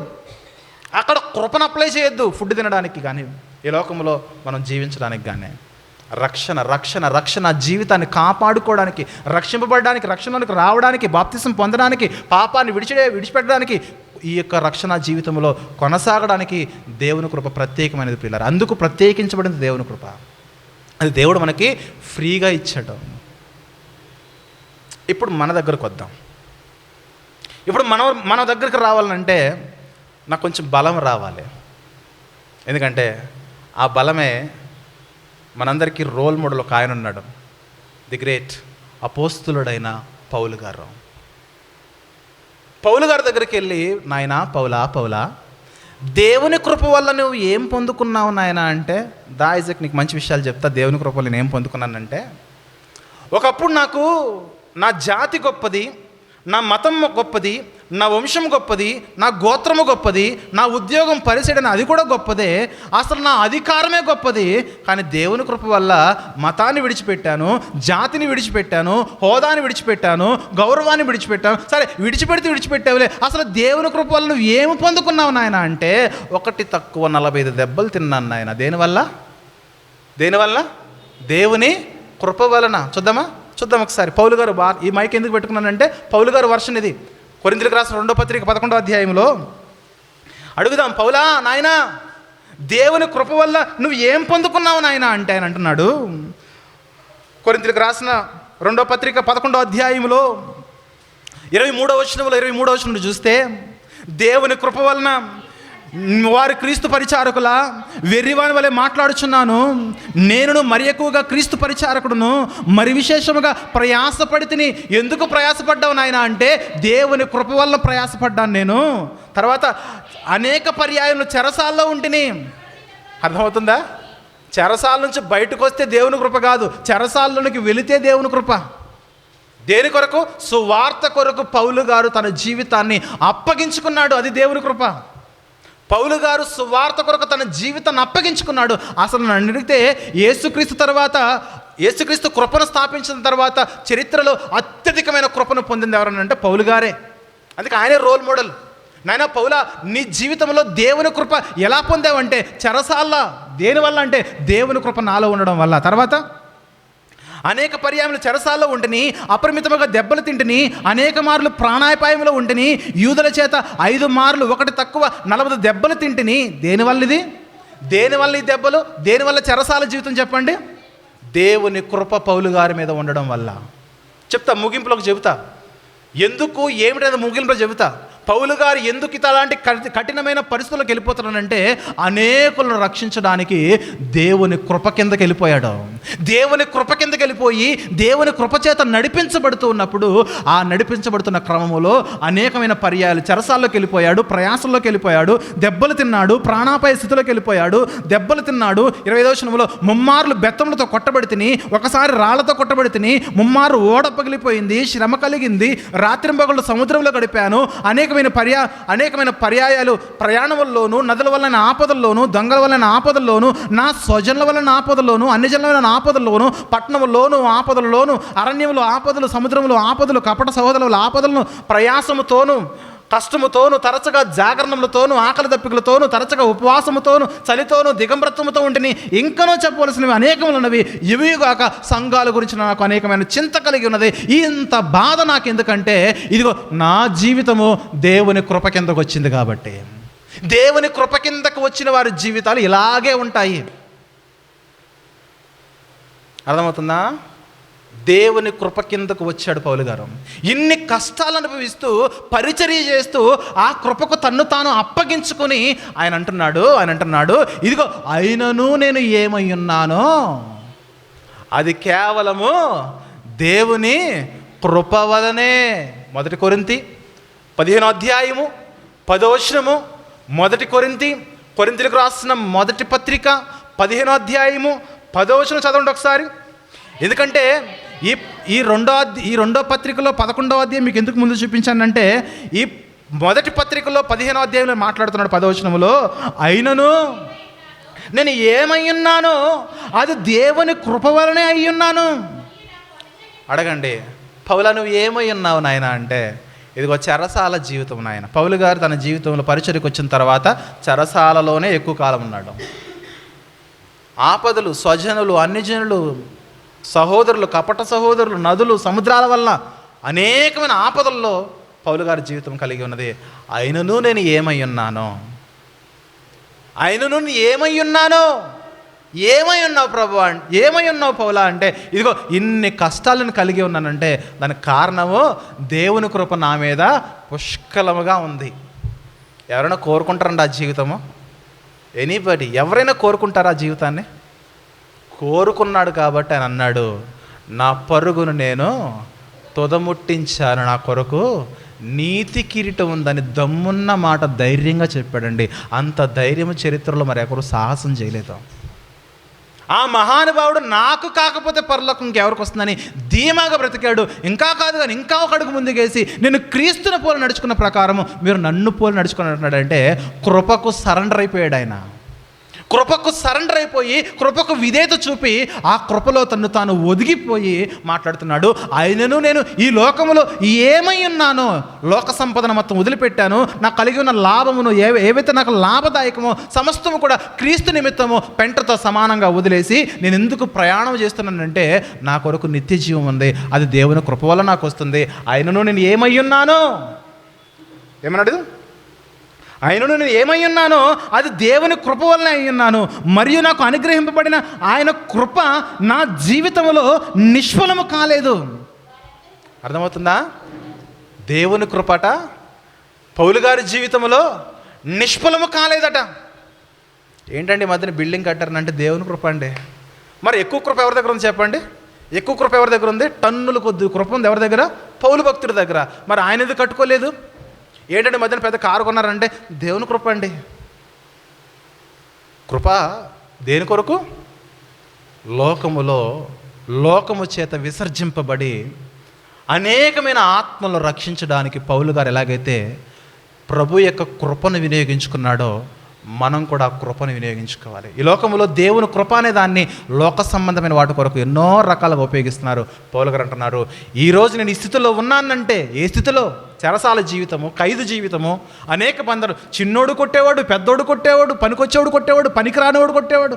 అక్కడ కృపను అప్లై చేయొద్దు ఫుడ్ తినడానికి కానీ, ఈ లోకంలో మనం జీవించడానికి కానీ. రక్షణ రక్షణ రక్షణ జీవితాన్ని కాపాడుకోవడానికి, రక్షింపబడడానికి, రక్షణలోకి రావడానికి, బాప్తిసం పొందడానికి, పాపాన్ని విడిచిపెట్టడానికి, ఈ యొక్క రక్షణ జీవితంలో కొనసాగడానికి దేవుని కృప ప్రత్యేకమైనది పిల్లలు. అందుకు ప్రత్యేకించబడింది దేవుని కృప. అది దేవుడు మనకి ఫ్రీగా ఇచ్చాడు. ఇప్పుడు మన దగ్గరకు వద్దాం. ఇప్పుడు మన దగ్గరికి రావాలంటే నాకు కొంచెం బలం రావాలి. ఎందుకంటే ఆ బలమే మనందరికీ రోల్ మోడల్ ఒక ఆయన ఉన్నాడు, ది గ్రేట్ అపోస్తులుడైన పౌలు గారు. పౌలు గారి దగ్గరికి వెళ్ళి, నాయనా పౌలా దేవుని కృప వల్ల నువ్వు ఏం పొందుకున్నావు నాయన అంటే, ఐజాక్ నీకు మంచి విషయాలు చెప్తా. దేవుని కృప వల్ల నేను ఏం పొందుకున్నానంటే, ఒకప్పుడు నాకు నా జాతి గొప్పది, నా మతం గొప్పది, నా వంశం గొప్పది, నా గోత్రము గొప్పది, నా ఉద్యోగం పరిచయం అది కూడా గొప్పదే, అసలు నా అధికారమే గొప్పది. కానీ దేవుని కృప వల్ల మతాన్ని విడిచిపెట్టాను, జాతిని విడిచిపెట్టాను, హోదాని విడిచిపెట్టాను, గౌరవాన్ని విడిచిపెట్టాను. సరే విడిచిపెట్టావులే, అసలు దేవుని కృప వల్ల నువ్వు ఏమి పొందుకున్నావు నాయన అంటే, 1 తక్కువ 45 దెబ్బలు తిన్నాను నాయన. దేనివల్ల? దేవుని కృప వలన. చూద్దాం ఒకసారి. పౌలు గారు ఈ మైక్ ఎందుకు పెట్టుకున్నానంటే, పౌలు గారు వర్షన్ ఇది. కొరింథీయులకు రాసిన 2వ పత్రిక 11వ అధ్యాయంలో అడుగుదాం, పౌలా నాయనా దేవుని కృప వల్ల నువ్వు ఏం పొందుకున్నావు నాయన అంటే ఆయన అంటున్నాడు. కొరింథీయులకు రాసిన 2వ పత్రిక 11వ అధ్యాయంలో 23వ వచనంలో చూస్తే, దేవుని కృప వలన వారు క్రీస్తు పరిచారకుల వెర్రివాని వలె మాట్లాడుచున్నాను. నేను మరి ఎక్కువగా క్రీస్తు పరిచారకుడును, మరి విశేషముగా ప్రయాసపడి తిని. ఎందుకు ప్రయాసపడ్డావు నాయన అంటే, దేవుని కృప వల్ల ప్రయాసపడ్డాను నేను. తర్వాత అనేక పర్యాయములు చెరసాల్లో ఉంటిని. అర్థమవుతుందా? చెరసాల నుంచి బయటకు వస్తే దేవుని కృప కాదు, చెరసాల్లోనికి వెళితే దేవుని కృప. దేని కొరకు? సువార్త కొరకు పౌలు గారు తన జీవితాన్ని అప్పగించుకున్నాడు. అది దేవుని కృప. పౌలు గారు సువార్త కొరకు తన జీవితాన్ని అప్పగించుకున్నాడు. అసలు నన్ను అడిగితే యేసుక్రీస్తు కృపను స్థాపించిన తర్వాత చరిత్రలో అత్యధికమైన కృపను పొందింది ఎవరనంటే పౌలు గారే. అందుకే ఆయనే రోల్ మోడల్. నాయనా పౌలా, నీ జీవితంలో దేవుని కృప ఎలా పొందావంటే, చెరసాల. దేనివల్ల అంటే, దేవుని కృప నాలో ఉండడం వల్ల. తర్వాత అనేక పర్యాయములు చెరసాల్లో ఉంటని, అపరిమితముగా దెబ్బలు తింటిని, అనేక మార్లు ప్రాణాపాయంలో ఉంటని, యూదుల చేత 5 మార్లు 1 తక్కువ 40 దెబ్బలు తింటిని. దేనివల్ల ఈ దెబ్బలు? దేనివల్ల చెరసాల జీవితం చెప్పండి? దేవుని కృప పౌలు గారి మీద ఉండడం వల్ల. ముగింపులోకి చెబుతా. ఎందుకు ఏమిటనేది ముగింపులో చెబుతా. పౌలు గారు ఎందుకు అలాంటి కఠినమైన పరిస్థితులకు వెళ్ళిపోతున్నాడంటే అనేకులను రక్షించడానికి దేవుని కృప కిందకి వెళ్ళిపోయాడు. దేవుని కృప కిందకి వెళ్ళిపోయి దేవుని కృప చేత నడిపించబడుతూ ఉన్నప్పుడు ఆ నడిపించబడుతున్న క్రమములో అనేకమైన పర్యాయాలు చెరసాల్లోకి వెళ్ళిపోయాడు, ప్రయాసంలోకి వెళ్ళిపోయాడు, దెబ్బలు తిన్నాడు, ప్రాణాపాయ స్థితిలోకి వెళ్ళిపోయాడు, దెబ్బలు తిన్నాడు. 25వ వచనంలో ముమ్మార్లు బెత్తములతో కొట్టబడి తిని, ఒకసారి రాళ్లతో కొట్టబడి తిని, ముమ్మారు ఓడ పగిలిపోయింది, శ్రమ కలిగింది, రాత్రింబగళ్ళు సముద్రంలో గడిపాను, అనేకమైన పర్యాయాలు ప్రయాణముల్లోనూ, నదుల వలన ఆపదల్లోనూ, దొంగల వలన ఆపదల్లోనూ, నా స్వజనుల వలన ఆపదల్లోనూ, అన్ని జనుల వలన ఆపదల్లోనూ, పట్టణములోను ఆపదల్లోనూ, అరణ్యములు ఆపదలు, సముద్రములు ఆపదలు, కపట సహోదరుల ఆపదలను, ప్రయాసముతోనూ కష్టముతోను, తరచుగా జాగరణములతోనూ, ఆకలి దప్పికలతోనూ, తరచుగా ఉపవాసముతోను, చలితోనూ, దిగంబరత్వముతో ఉంటని ఇంకనూ చెప్పవలసినవి అనేకములు ఉన్నవి. ఇవిగాక సంఘాల గురించి నాకు అనేకమైన చింత కలిగి ఉన్నది. ఇంత బాధ నాకు ఎందుకంటే ఇదిగో నా జీవితము దేవుని కృప కిందకు వచ్చింది కాబట్టి. దేవుని కృప కిందకు వచ్చిన వారి జీవితాలు ఇలాగే ఉంటాయి. అర్థమవుతుందా? దేవుని కృప కిందకు వచ్చాడు పౌలు గారు. ఇన్ని కష్టాలు అనుభవిస్తూ పరిచర్య చేస్తూ ఆ కృపకు తన్ను తాను అప్పగించుకొని ఆయన అంటున్నాడు ఇదిగో అయినను నేను ఏమై ఉన్నానో అది కేవలము దేవుని కృప వలనే. 1 కొరింథీ 15వ అధ్యాయము 10వ వచనము. 1 కొరింథీలకు రాసిన మొదటి పత్రిక 15వ అధ్యాయము 10వ వచనం చదవండి ఒకసారి. ఎందుకంటే ఈ రెండో పత్రికలో 11వ అధ్యాయం మీకు ఎందుకు ముందు చూపించానంటే ఈ మొదటి పత్రికలో 15వ అధ్యాయంలో మాట్లాడుతున్నాడు 10వ వచనములో, అయినను నేను ఏమై ఉన్నానో అది దేవుని కృప వలనే అయి ఉన్నాను. అడగండి, పౌలా నువ్వు ఏమై ఉన్నావు నాయన అంటే ఇదిగో చెరసాల జీవితం నాయన. పౌలు గారు తన జీవితంలో పరిచర్యకు వచ్చిన తర్వాత చెరసాలలోనే ఎక్కువ కాలం ఉన్నాడు. ఆపదలు, స్వజనులు, అన్ని జనులు, సహోదరులు, కపట సహోదరులు, నదులు, సముద్రాల వల్ల అనేకమైన ఆపదల్లో పౌలు గారి జీవితం కలిగి ఉన్నది. అయినను నేను ఏమై ఉన్నానో, అయినను ఏమై ఉన్నానో, ఏమై ఉన్నావు ప్రభు ఏమై ఉన్నావు పౌలా అంటే ఇదిగో ఇన్ని కష్టాలను కలిగి ఉన్నానంటే దానికి కారణము దేవుని కృప నా మీద పుష్కలముగా ఉంది. ఎవరైనా కోరుకుంటారండి ఆ జీవితము? ఎనీబడి ఎవరైనా కోరుకుంటారా ఆ జీవితాన్ని? కోరుకున్నాడు కాబట్టి ఆయన అన్నాడు, నా పరుగును నేను తుదముట్టించాను, నా కొరకు నీతి కిరీటం ఉందని దమ్మున్న మాట ధైర్యంగా చెప్పాడండి. అంత ధైర్యం చరిత్రలో మరి ఎవరు సాహసం చేయలేదు. ఆ మహానుభావుడు నాకు కాకపోతే పరలోకం ఇంకెవరికి వస్తుందని ధీమాగా బ్రతికాడు. ఇంకా కాదు కానీ ఇంకా ఒక అడుగు ముందుకేసి నేను క్రీస్తుని పోలి నడుచుకున్న ప్రకారము మీరు నన్ను పోలి నడుచుకున్నట్టున్నాడంటే కృపకు సరెండర్ అయిపోయాడు ఆయన. కృపకు సరెండర్ అయిపోయి కృపకు విధేయత చూపి ఆ కృపలో తను తాను ఒదిగిపోయి మాట్లాడుతున్నాడు. అయినను నేను ఈ లోకములో ఏమై ఉన్నానో లోక సంపదను మొత్తం వదిలిపెట్టాను, నాకు కలిగి ఉన్న లాభమును ఏవైతే నాకు లాభదాయకమో సమస్తము కూడా క్రీస్తు నిమిత్తము పెంటతో సమానంగా వదిలేసి నేను ఎందుకు ప్రయాణం చేస్తున్నానంటే నా కొరకు నిత్య జీవం ఉంది, అది దేవుని కృప వల్ల నాకు వస్తుంది. అయినను నేను ఏమై ఉన్నానో ఏమన్నాడు? ఆయనను నేను ఏమై ఉన్నానో అది దేవుని కృప వలన అయి ఉన్నాను, మరియు నాకు అనుగ్రహింపబడిన ఆయన కృప నా జీవితంలో నిష్ఫలము కాలేదు. అర్థమవుతుందా? దేవుని కృపట పౌలు గారి జీవితంలో నిష్ఫలము కాలేదట. ఏంటండి మధ్యన బిల్డింగ్ కట్టారనంటే దేవుని కృప అండి. మరి ఎక్కువ కృప ఎవరి దగ్గర ఉంది చెప్పండి? ఎక్కువ కృప ఎవరి దగ్గర ఉంది? టన్నుల కొద్ది కృప ఉంది ఎవరి దగ్గర? పౌలు భక్తుడి దగ్గర. మరి ఆయన ఎందుకు కట్టుకోలేదు? ఏంటంటే మధ్యన పెద్ద కారు కొన్నారంటే దేవుని కృప అండి. కృప దేని కొరకు? లోకము చేత విసర్జింపబడి అనేకమైన ఆత్మలను రక్షించడానికి పౌలు గారు ఎలాగైతే ప్రభు యొక్క కృపను వినియోగించుకున్నాడో మనం కూడా ఆ కృపను వినియోగించుకోవాలి. ఈ లోకంలో దేవుని కృప అనే దాన్ని లోక సంబంధమైన వాటి కొరకు ఎన్నో రకాలుగా ఉపయోగిస్తున్నారు. పౌలు గారు అంటున్నారు, ఈరోజు నేను ఈ స్థితిలో ఉన్నానంటే ఏ స్థితిలో? చెరసాల జీవితము, ఖైదు జీవితము, అనేక బంధువులు, చిన్నోడు కొట్టేవాడు, పెద్దోడు కొట్టేవాడు, పనికొచ్చేవాడు కొట్టేవాడు, పనికిరానివాడు కొట్టేవాడు.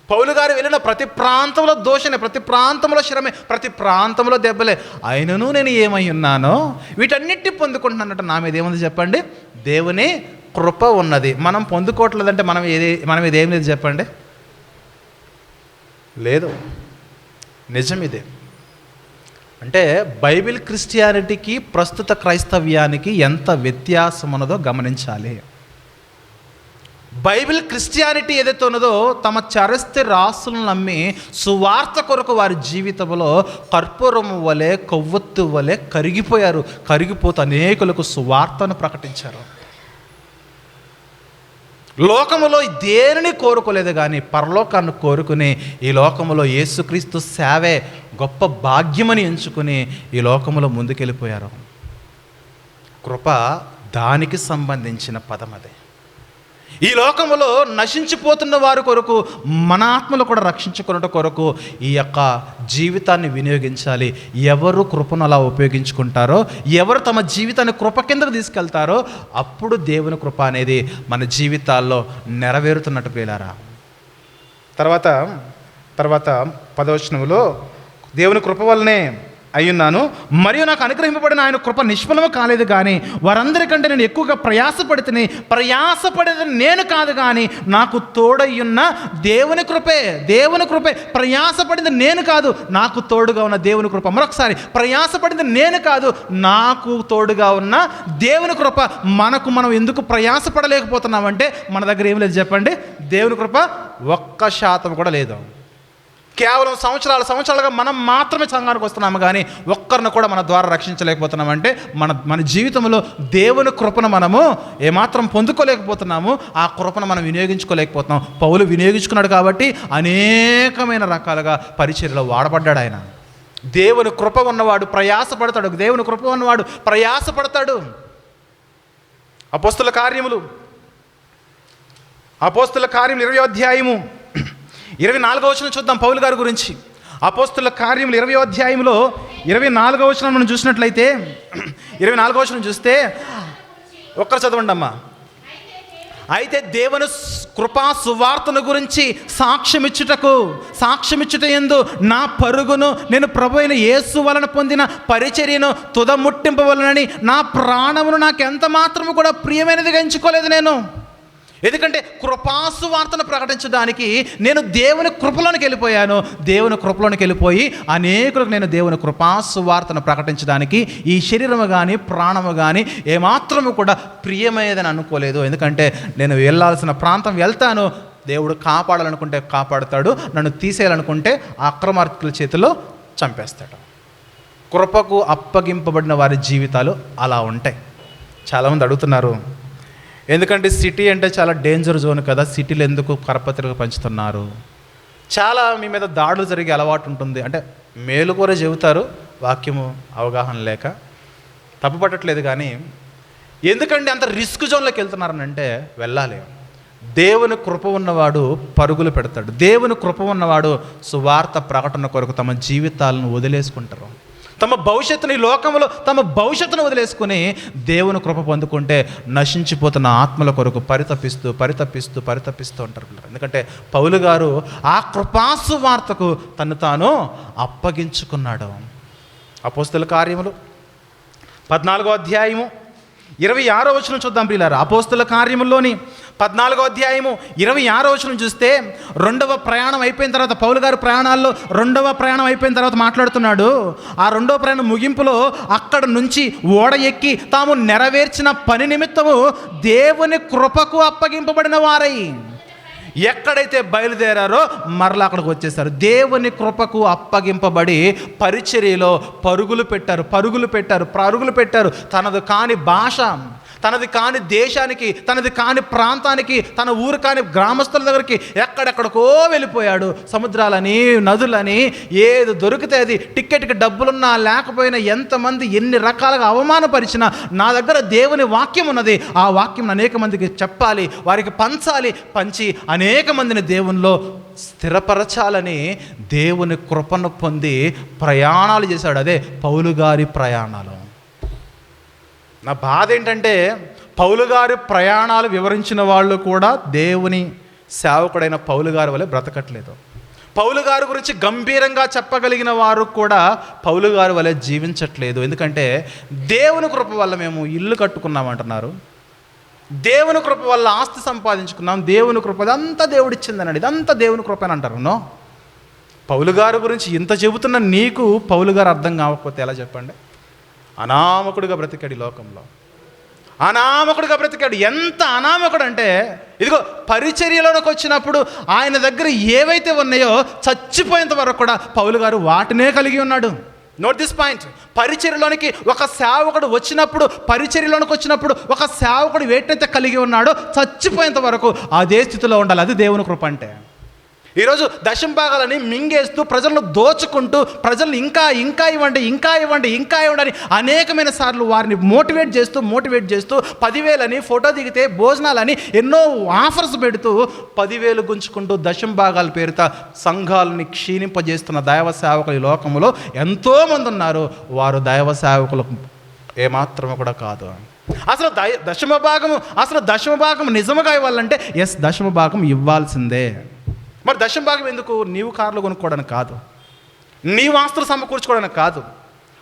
పౌలు గారు వెళ్ళిన ప్రతి ప్రాంతంలో దోషనే, ప్రతి ప్రాంతంలో శ్రమే, ప్రతి ప్రాంతంలో దెబ్బలే. అయినను నేను ఏమై ఉన్నానో వీటన్నిటిని పొందుకుంటున్నానంటే నా మీద ఏముంది చెప్పండి? దేవుని కృప ఉన్నది. మనం పొందుకోవట్లేదంటే మనం ఇదేం లేదు చెప్పండి? లేదు. నిజం ఇదే. అంటే బైబిల్ క్రిస్టియానిటీకి ప్రస్తుత క్రైస్తవ్యానికి ఎంత వ్యత్యాసం ఉన్నదో గమనించాలి. బైబిల్ క్రిస్టియానిటీ ఏదైతే ఉన్నదో తమ చరస్థి రాసులను నమ్మి సువార్త కొరకు వారి జీవితంలో కర్పూరము వలె కొవ్వొత్తు వలె కరిగిపోతూ అనేకులకు సువార్తను ప్రకటించారు. లోకములో దేనిని కోరుకోలేదు కానీ పరలోకాన్ని కోరుకుని ఈ లోకములో యేసుక్రీస్తు సేవే గొప్ప భాగ్యమని ఎంచుకుని ఈ లోకములో ముందుకెళ్ళిపోయారు. కృప దానికి సంబంధించిన పదం అదే. ఈ లోకములో నశించిపోతున్న వారి కొరకు మన ఆత్మలు కూడా రక్షించుకున్నట్టు కొరకు ఈ యొక్క జీవితాన్ని వినియోగించాలి. ఎవరు కృపను అలా ఉపయోగించుకుంటారో, ఎవరు తమ జీవితాన్ని కృప కిందకు తీసుకెళ్తారో అప్పుడు దేవుని కృప అనేది మన జీవితాల్లో నెరవేరుతున్నట్టు ప్రియులారా. తర్వాత 10వ వచనంలో దేవుని కృప వల్లనే అయ్యున్నాను, మరియు నాకు అనుగ్రహింపబడిన ఆయన కృప నిష్ఫలము కాలేదు కానీ వారందరికంటే నేను ఎక్కువగా ప్రయాసపడేది నేను కాదు కానీ నాకు తోడయ్యున్న దేవుని కృపే. ప్రయాసపడింది నేను కాదు, నాకు తోడుగా ఉన్న దేవుని కృప. మరొకసారి, ప్రయాసపడింది నేను కాదు, నాకు తోడుగా ఉన్న దేవుని కృప. మనం ఎందుకు ప్రయాసపడలేకపోతున్నామంటే మన దగ్గర ఏం లేదు చెప్పండి. దేవుని కృప 1% కూడా లేదు. కేవలం సంవత్సరాలుగా మనం మాత్రమే సంఘానికి వస్తున్నాము కానీ ఒక్కరిని కూడా మన ద్వారా రక్షించలేకపోతున్నామంటే మన జీవితంలో దేవుని కృపను మనము ఏమాత్రం పొందుకోలేకపోతున్నాము. ఆ కృపను మనం వినియోగించుకోలేకపోతున్నాం. పౌలు వినియోగించుకున్నాడు కాబట్టి అనేకమైన రకాలుగా పరిచర్యలో వాడబడ్డాడు ఆయన. దేవుని కృప ఉన్నవాడు ప్రయాసపడతాడు. దేవుని కృప ఉన్నవాడు ప్రయాసపడతాడు. అపోస్తల కార్యములు 20వ అధ్యాయము 24వ వచనం చూద్దాం పౌలు గారి గురించి. అపోస్తల కార్యములు 20వ అధ్యాయంలో 24వ వచనం మనం చూసినట్లయితే 24వ వచనం చూస్తే ఒక్కరు చదవండి అమ్మా. అయితే దేవుని కృపా సువార్తను గురించి సాక్ష్యమిచ్చుట యందు నా పరుగును నేను ప్రభువైన యేసు వలన పొందిన పరిచర్యను తుదముట్టింపవలనని నా ప్రాణమును నాకు ఎంత మాత్రము కూడా ప్రియమైనదిగా ఎంచుకోలేదు నేను. ఎందుకంటే కృపాసు వార్తను ప్రకటించడానికి నేను దేవుని కృపలోనికి వెళ్ళిపోయాను. దేవుని కృపలోనికి వెళ్ళిపోయి అనేకులకు నేను దేవుని కృపాసు వార్తను ప్రకటించడానికి ఈ శరీరము కానీ ప్రాణము కానీ ఏమాత్రము కూడా ప్రియమైనదని అనుకోలేదు. ఎందుకంటే నేను వెళ్ళాల్సిన ప్రాంతం వెళ్తాను. దేవుడు కాపాడాలనుకుంటే కాపాడుతాడు, నన్ను తీసేయాలనుకుంటే అక్రమార్కుల చేతిలో చంపేస్తాడు. కృపకు అప్పగింపబడిన వారి జీవితాలు అలా ఉంటాయి. చాలామంది అడుగుతున్నారు, ఎందుకంటే సిటీ అంటే చాలా డేంజర్ జోన్ కదా, సిటీలో ఎందుకు కరపత్రిక పంచుతున్నారు? చాలా మీ మీద దాడులు జరిగే అలవాటు ఉంటుంది. అంటే మేలు కూడా చెబుతారు, వాక్యము అవగాహన లేక. తప్పుపట్టట్లేదు కానీ ఎందుకంటే అంత రిస్క్ జోన్లోకి వెళ్తున్నారనంటే వెళ్ళాలి. దేవుని కృప ఉన్నవాడు పరుగులు పెడతాడు. దేవుని కృప ఉన్నవాడు సువార్త ప్రకటన కొరకు తమ జీవితాలను వదిలేసుకుంటారు. తమ భవిష్యత్తుని, లోకంలో తమ భవిష్యత్తును వదిలేసుకుని దేవుని కృప పొందుకుంటే నశించిపోతున్న ఆత్మల కొరకు పరితపిస్తూ ఉంటారు. ఎందుకంటే పౌలు గారు ఆ కృపాసు వార్తకు తను తాను అప్పగించుకున్నాడు. అపోస్తల కార్యములు 14వ అధ్యాయము 26వ వచనం చూద్దాం ప్రియులారా. అపోస్తల కార్యముల్లోని 14వ అధ్యాయము 26వ వచనం చూస్తే రెండవ ప్రయాణం అయిపోయిన తర్వాత, పౌలు గారు ప్రయాణాల్లో రెండవ ప్రయాణం అయిపోయిన తర్వాత మాట్లాడుతున్నాడు. ఆ రెండవ ప్రయాణం ముగింపులో అక్కడ నుంచి ఓడ ఎక్కి తాము నెరవేర్చిన పని నిమిత్తము దేవుని కృపకు అప్పగింపబడిన వారై ఎక్కడైతే బయలుదేరారో మరలా అక్కడికి వచ్చేసారు. దేవుని కృపకు అప్పగింపబడి పరిచర్యలో పరుగులు పెట్టారు. తనది కాని భాష, తనది కాని దేశానికి, తనది కాని ప్రాంతానికి, తన ఊరు కాని గ్రామస్తుల దగ్గరికి ఎక్కడెక్కడికో వెళ్ళిపోయాడు. సముద్రాలని, నదులని, ఏది దొరికితే అది, టిక్కెట్కి డబ్బులున్నా లేకపోయినా, ఎంతమంది ఎన్ని రకాలుగా అవమానపరిచినా నా దగ్గర దేవుని వాక్యం ఉన్నది, ఆ వాక్యం అనేక మందికి చెప్పాలి, వారికి పంచి అనేక మందిని దేవునిలో స్థిరపరచాలని దేవుని కృపను పొంది ప్రయాణాలు చేశాడు. అదే పౌలు గారి ప్రయాణాలు. నా బాధ ఏంటంటే పౌలు గారి ప్రయాణాలు వివరించిన వాళ్ళు కూడా దేవుని సేవకుడైన పౌలు గారి వలె బ్రతకట్లేదు. పౌలు గారి గురించి గంభీరంగా చెప్పగలిగిన వారు కూడా పౌలు గారి వలె జీవించట్లేదు. ఎందుకంటే దేవుని కృప వల్ల మేము ఇల్లు కట్టుకున్నామంటున్నారు, దేవుని కృప వల్ల ఆస్తి సంపాదించుకున్నాం, దేవుని కృప ఇదంతా దేవుడిచ్చిందనండి, ఇదంతా దేవుని కృప అని అంటారు. నో, పౌలు గారి గురించి ఇంత చెబుతున్న నీకు పౌలు గారు అర్థం కాకపోతే ఎలా చెప్పండి? అనామకుడిగా బ్రతికాడు ఈ లోకంలో, అనామకుడిగా బ్రతికాడు. ఎంత అనామకుడు అంటే, ఇదిగో పరిచర్యలోకి వచ్చినప్పుడు ఆయన దగ్గర ఏవైతే ఉన్నాయో చచ్చిపోయేంత వరకు కూడా పౌలు గారు వాటినే కలిగి ఉన్నాడు. Note this point. పరిచర్యలోనికి ఒక సేవకుడు వచ్చినప్పుడు, పరిచర్యలోనికి వచ్చినప్పుడు ఒక సేవకుడు వేటినైతే కలిగి ఉన్నాడో చచ్చిపోయేంత వరకు అదే స్థితిలో ఉండాలి. అది దేవుని కృప అంటే. ఈరోజు దశంభాగాలని మింగేస్తూ ప్రజలను దోచుకుంటూ ప్రజలను ఇంకా ఇంకా ఇవ్వండి, ఇంకా ఇవ్వండి, ఇంకా ఇవ్వండి అని అనేకమైన సార్లు వారిని మోటివేట్ చేస్తూ 10,000 ఫోటో దిగితే భోజనాలని ఎన్నో ఆఫర్స్ పెడుతూ 10,000 గుంచుకుంటూ దశంభాగాల పేరుత సంఘాలని క్షీణింపజేస్తున్న దైవ సేవకులు ఈ లోకంలో ఎంతోమంది ఉన్నారు. వారు దైవ సేవకులు ఏమాత్రము కూడా కాదు. అసలు దశమ భాగం నిజముగా ఇవ్వాలంటే దశమ భాగం ఇవ్వాల్సిందే. మరి దశమ భాగం ఎందుకు? నీవు కార్లు కొనుక్కోవడానికి కాదు, నీవు ఆస్తులు సమకూర్చుకోవడానికి కాదు.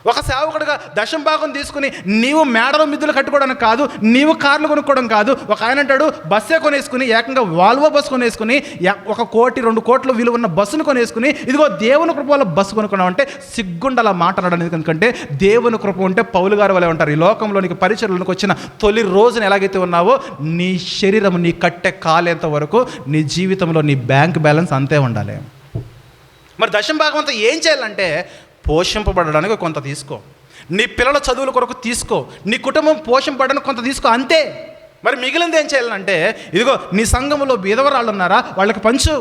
ఒక సేవకుడిగా దశమ భాగం తీసుకుని నీవు మేడలో మిద్దులు కట్టుకోవడానికి కాదు, నీవు కార్లు కొనుక్కోవడం కాదు. ఒక ఆయన అంటాడు బస్సే కొనేసుకుని, ఏకంగా వాల్వో బస్సు కొనేసుకుని 1 కోటి 2 కోట్ల విలువ ఉన్న బస్సును కొనేసుకుని ఇదిగో దేవుని కృప వల్ల బస్సు కొనుక్కున్నాం అంటే సిగ్గుండలా మాట్లాడడం. ఎందుకంటే దేవుని కృప ఉంటే పౌలు గారు వలె ఉంటారు. ఈ లోకంలోనికి పరిచర్యలోనికి వచ్చిన తొలి రోజున ఎలాగైతే ఉన్నావో నీ శరీరం నీ కట్టె కాలేంత వరకు నీ జీవితంలో నీ బ్యాంక్ బ్యాలెన్స్ అంతే ఉండాలి. మరి దశమ భాగం అంతా ఏం చేయాలంటే పోషింపబడడానికి కొంత తీసుకో, నీ పిల్లల చదువుల కొరకు తీసుకో, నీ కుటుంబం పోషింపబడడానికి కొంత తీసుకో, అంతే. మరి మిగిలింది ఏం చేయాలంటే ఇదిగో నీ సంఘంలో బీదవరాళ్ళు ఉన్నారా, వాళ్ళకి పంచు.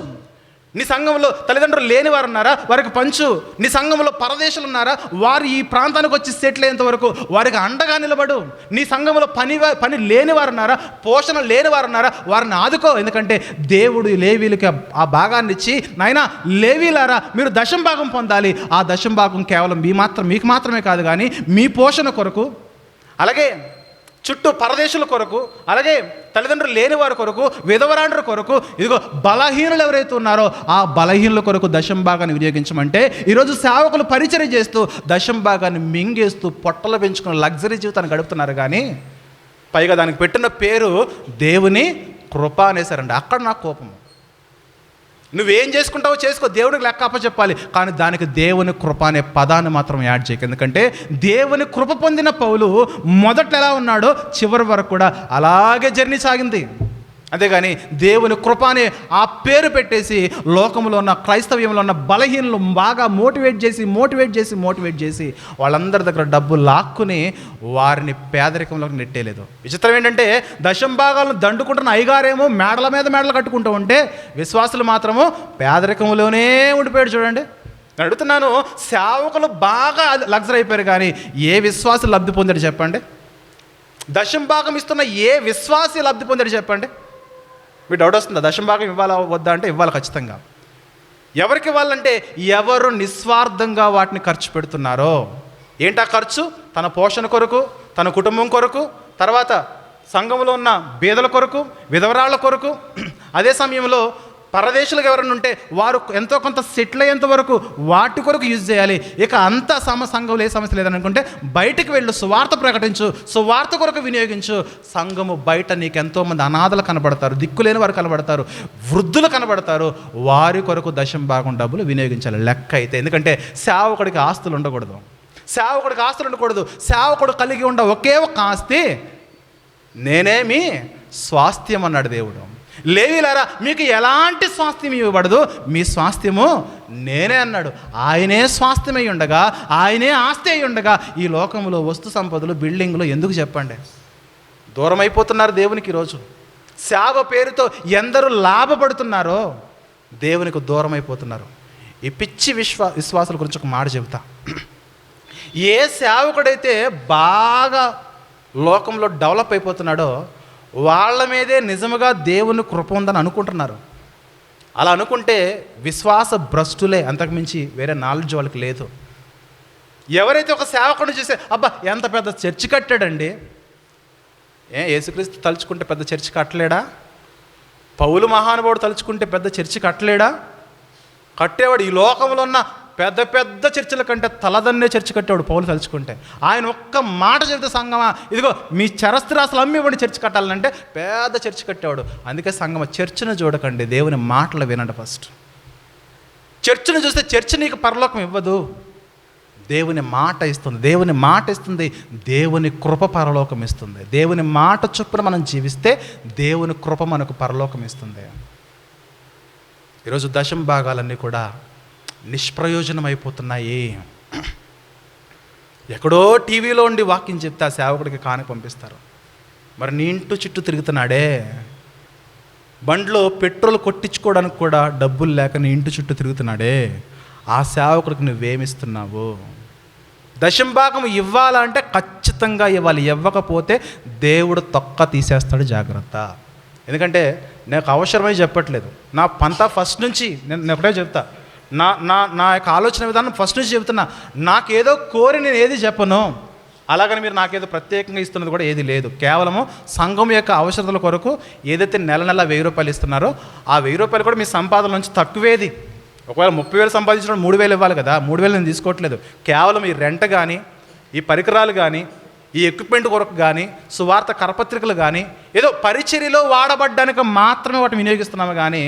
నీ సంఘంలో తల్లిదండ్రులు లేని వారు ఉన్నారా, వారికి పంచు. నీ సంఘంలో పరదేశులు ఉన్నారా, వారు ఈ ప్రాంతానికి వచ్చి సెటిల్ అయ్యేంత వరకు వారికి అండగా నిలబడు. నీ సంఘంలో పని లేని వారు ఉన్నారా, పోషణ లేని వారు ఉన్నారా, వారిని ఆదుకో. ఎందుకంటే దేవుడు లేవీలకి ఆ భాగాన్ని ఇచ్చి, నాయనా లేవీలారా మీరు దశమ భాగం పొందాలి. ఆ దశమ భాగం కేవలం మీకు మాత్రమే కాదు, కానీ మీ పోషణ కొరకు, అలాగే చుట్టూ పరదేశుల కొరకు, అలాగే తల్లిదండ్రులు లేని వారి కొరకు, విధవరాండ్ర కొరకు, ఇదిగో బలహీనులు ఎవరైతే ఉన్నారో ఆ బలహీనుల కొరకు దశమ భాగాన్ని వినియోగించమంటే ఈరోజు సేవకులు పరిచర్య చేస్తూ దశమ భాగాన్ని మింగేస్తూ పొట్టలు పెంచుకున్న లగ్జరీ జీవితాన్ని గడుపుతున్నారు. కానీ పైగా దానికి పెట్టిన పేరు దేవుని కృప అనేసారండి. అక్కడ నాకు కోపం. నువ్వేం చేసుకుంటావో చేసుకో, దేవునికి లెక్క అప్పచెప్పాలి, కానీ దానికి దేవుని కృప అనే పదాన్ని మాత్రం యాడ్ చేయకు. ఎందుకంటే దేవుని కృప పొందిన పౌలు మొదట ఎలా ఉన్నాడో చివరి వరకు కూడా అలాగే జర్నీ సాగింది. అంతేగాని దేవుని కృప అనే ఆ పేరు పెట్టేసి లోకంలో ఉన్న క్రైస్తవ్యంలో ఉన్న బలహీనలు బాగా మోటివేట్ చేసి వాళ్ళందరి దగ్గర డబ్బు లాక్కుని వారిని పేదరికంలోకి నెట్టేలేదు. విచిత్రం ఏంటంటే దశమ భాగాలను దండుకుంటున్న అయ్యగారేమో మేడల మీద మేడలు కట్టుకుంటూ ఉంటే విశ్వాసులు మాత్రము పేదరికంలోనే ఉండిపోయాడు. చూడండి, నేను అడుగుతున్నాను, సేవకులు బాగా లగ్జరీ అయిపోయారు, కానీ ఏ విశ్వాసి లబ్ధి పొందాడు చెప్పండి? దశమ భాగం ఇస్తున్న ఏ విశ్వాసి లబ్ధి పొందాడు చెప్పండి? మీకు డౌట్ వస్తుందా? దశమ భాగం ఇవ్వాలా వద్దా అంటే ఇవ్వాలి ఖచ్చితంగా. ఎవరికి ఇవ్వాలంటే ఎవరు నిస్వార్థంగా వాటిని ఖర్చు పెడుతున్నారో. ఏంటా ఖర్చు? తన పోషణ కొరకు, తన కుటుంబం కొరకు, తర్వాత సంఘంలో ఉన్న బీదల కొరకు, విధవరాళ్ళ కొరకు. అదే సమయంలో పరదేశులకు ఎవరైనా ఉంటే వారు ఎంతో కొంత సెటిల్ అయ్యేంత వరకు వాటి కొరకు యూజ్ చేయాలి. ఇక అంత సంఘంలో ఏ సమస్య లేదని అనుకుంటే బయటికి వెళ్ళు, సువార్త ప్రకటించు, సువార్త కొరకు వినియోగించు. సంఘము బయట నీకు ఎంతోమంది అనాథలు కనబడతారు, దిక్కులేని వారు కనబడతారు, వృద్ధులు కనబడతారు. వారి కొరకు దశమ భాగం డబ్బులు వినియోగించాలి లెక్క అయితే. ఎందుకంటే సేవకుడికి ఆస్తులు ఉండకూడదు, సేవకుడు కలిగి ఉండ ఒకే ఒక ఆస్తి నేనేమి స్వాస్థ్యం అన్నాడు దేవుడు. లేవీలారా మీకు ఎలాంటి స్వాస్థ్యం ఇవ్వబడదు, మీ స్వాస్థ్యము నేనే అన్నాడు. ఆయనే స్వాస్థ్యమై ఉండగా, ఆయనే ఆస్తి అయి ఉండగా ఈ లోకంలో వస్తు సంపదలు, బిల్డింగ్లు ఎందుకు చెప్పండి? దూరం అయిపోతున్నారు దేవునికి. ఈరోజు సేవ పేరుతో ఎందరూ లాభపడుతున్నారో దేవునికి దూరం అయిపోతున్నారు. ఈ పిచ్చి విశ్వాసుల గురించి ఒక మాట చెబుతా. ఏ సేవకుడైతే బాగా లోకంలో డెవలప్ అయిపోతున్నాడో వాళ్ళ మీదే నిజముగా దేవుని కృప ఉందని అనుకుంటున్నారు. అలా అనుకుంటే విశ్వాస భ్రష్టులే, అంతకుమించి వేరే నాలెడ్జ్ వాళ్ళకి లేదు. ఎవరైతే ఒక సేవకుడిని చూసే అబ్బా ఎంత పెద్ద చర్చి కట్టాడండి, యేసుక్రీస్తు తలుచుకుంటే పెద్ద చర్చి కట్టలేడా? పౌలు మహానుభావుడు తలుచుకుంటే పెద్ద చర్చి కట్టలేడా? కట్టేవాడు. ఈ లోకంలో ఉన్న పెద్ద పెద్ద చర్చిల కంటే తలదన్నే చర్చి కట్టేవాడు పౌలు తలుచుకుంటే. ఆయన ఒక్క మాట చెబితే సంగమా ఇదిగో మీ చరస్థిరాస్తులు అమ్మి ఇవ్వండి చర్చి కట్టాలంటే పెద్ద చర్చి కట్టేవాడు. అందుకే సంగమ చర్చిని చూడకండి, దేవుని మాటలు వినండి ఫస్ట్. చర్చిని చూస్తే చర్చ్ నీకు పరలోకం ఇవ్వదు, దేవుని మాట ఇస్తుంది. దేవుని మాట ఇస్తుంది, దేవుని కృప పరలోకం ఇస్తుంది. దేవుని మాట చొప్పున మనం జీవిస్తే దేవుని కృప మనకు పరలోకం ఇస్తుంది. ఈరోజు దశమ భాగాలన్నీ కూడా నిష్ప్రయోజనం అయిపోతున్నాయి. ఎక్కడో టీవీలో ఉండి వాక్యం చెప్తే ఆ సేవకుడికి కానుక పంపిస్తారు. మరి నీ ఇంటి చుట్టూ తిరుగుతున్నాడే, బండ్లో పెట్రోల్ కొట్టించుకోవడానికి కూడా డబ్బులు లేక నీ ఇంటి చుట్టూ తిరుగుతున్నాడే, ఆ సేవకుడికి నువ్వేమిస్తున్నావు? దశమ భాగం ఇవ్వాలంటే ఖచ్చితంగా ఇవ్వాలి. ఇవ్వకపోతే దేవుడు తొక్క తీసేస్తాడు, జాగ్రత్త. ఎందుకంటే నాకు అవసరమై చెప్పట్లేదు, నా పంతా ఫస్ట్ నుంచి నేను ఒకటే చెప్తా. నా నా నా యొక్క ఆలోచన విధానం ఫస్ట్ నుంచి చెబుతున్నా. నాకేదో కోరి నేను ఏది చెప్పను, అలాగని మీరు నాకేదో ప్రత్యేకంగా ఇస్తున్నది కూడా ఏది లేదు. కేవలము సంఘం యొక్క అవసరతల కొరకు ఏదైతే నెల నెల 1000 రూపాయలు ఇస్తున్నారో ఆ 1000 రూపాయలు కూడా మీ సంపాదన నుంచి తక్కువేది. ఒకవేళ 30,000 సంపాదించడం 3,000 ఇవ్వాలి కదా, 3,000 నేను తీసుకోవట్లేదు. కేవలం ఈ రెంట్ కానీ, ఈ పరికరాలు కానీ, ఈ ఎక్విప్మెంట్ కొరకు కానీ, సువార్త కరపత్రికలు కానీ, ఏదో పరిచర్యలో వాడబడ్డానికి మాత్రమే వాటిని వినియోగిస్తున్నాము. కానీ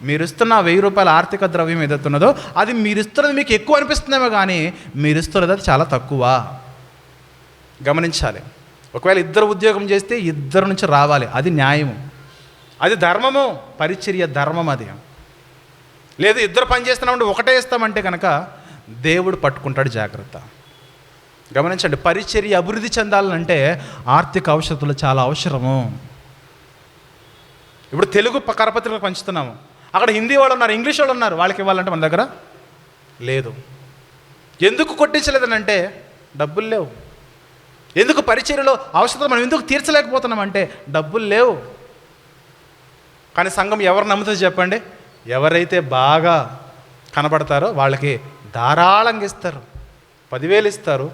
మీరు ఇస్తున్న 1000 రూపాయల ఆర్థిక ద్రవ్యం ఏదైతున్నదో అది మీరు ఇస్తున్నది మీకు ఎక్కువ అనిపిస్తుందేమో, కానీ మీరు ఇస్తున్నది అది చాలా తక్కువ. గమనించాలి. ఒకవేళ ఇద్దరు ఉద్యోగం చేస్తే ఇద్దరు నుంచి రావాలి, అది న్యాయము, అది ధర్మము, పరిచర్య ధర్మం. అది లేదు ఇద్దరు పని చేస్తున్నామంటే ఒకటే ఇస్తామంటే కనుక దేవుడు పట్టుకుంటాడు, జాగ్రత్త. గమనించండి, పరిచర్య అభివృద్ధి చెందాలంటే ఆర్థిక అవసరతలు చాలా అవసరము. ఇప్పుడు తెలుగు కరపత్రికలు పంచుతున్నాము, అక్కడ హిందీ వాళ్ళు ఉన్నారు, ఇంగ్లీష్ వాళ్ళు ఉన్నారు, వాళ్ళకి ఇవ్వాలంటే మన దగ్గర లేదు. ఎందుకు కొట్టించలేదనంటే డబ్బులు లేవు. ఎందుకు పరిచర్యలో అవసరతలు మనం ఎందుకు తీర్చలేకపోతున్నామంటే డబ్బులు లేవు. కానీ సంఘం ఎవరు నమ్ముతుంది చెప్పండి? ఎవరైతే బాగా కనబడతారో వాళ్ళకి ధారాళంగా ఇస్తారు. 10,000 ఇస్తారు.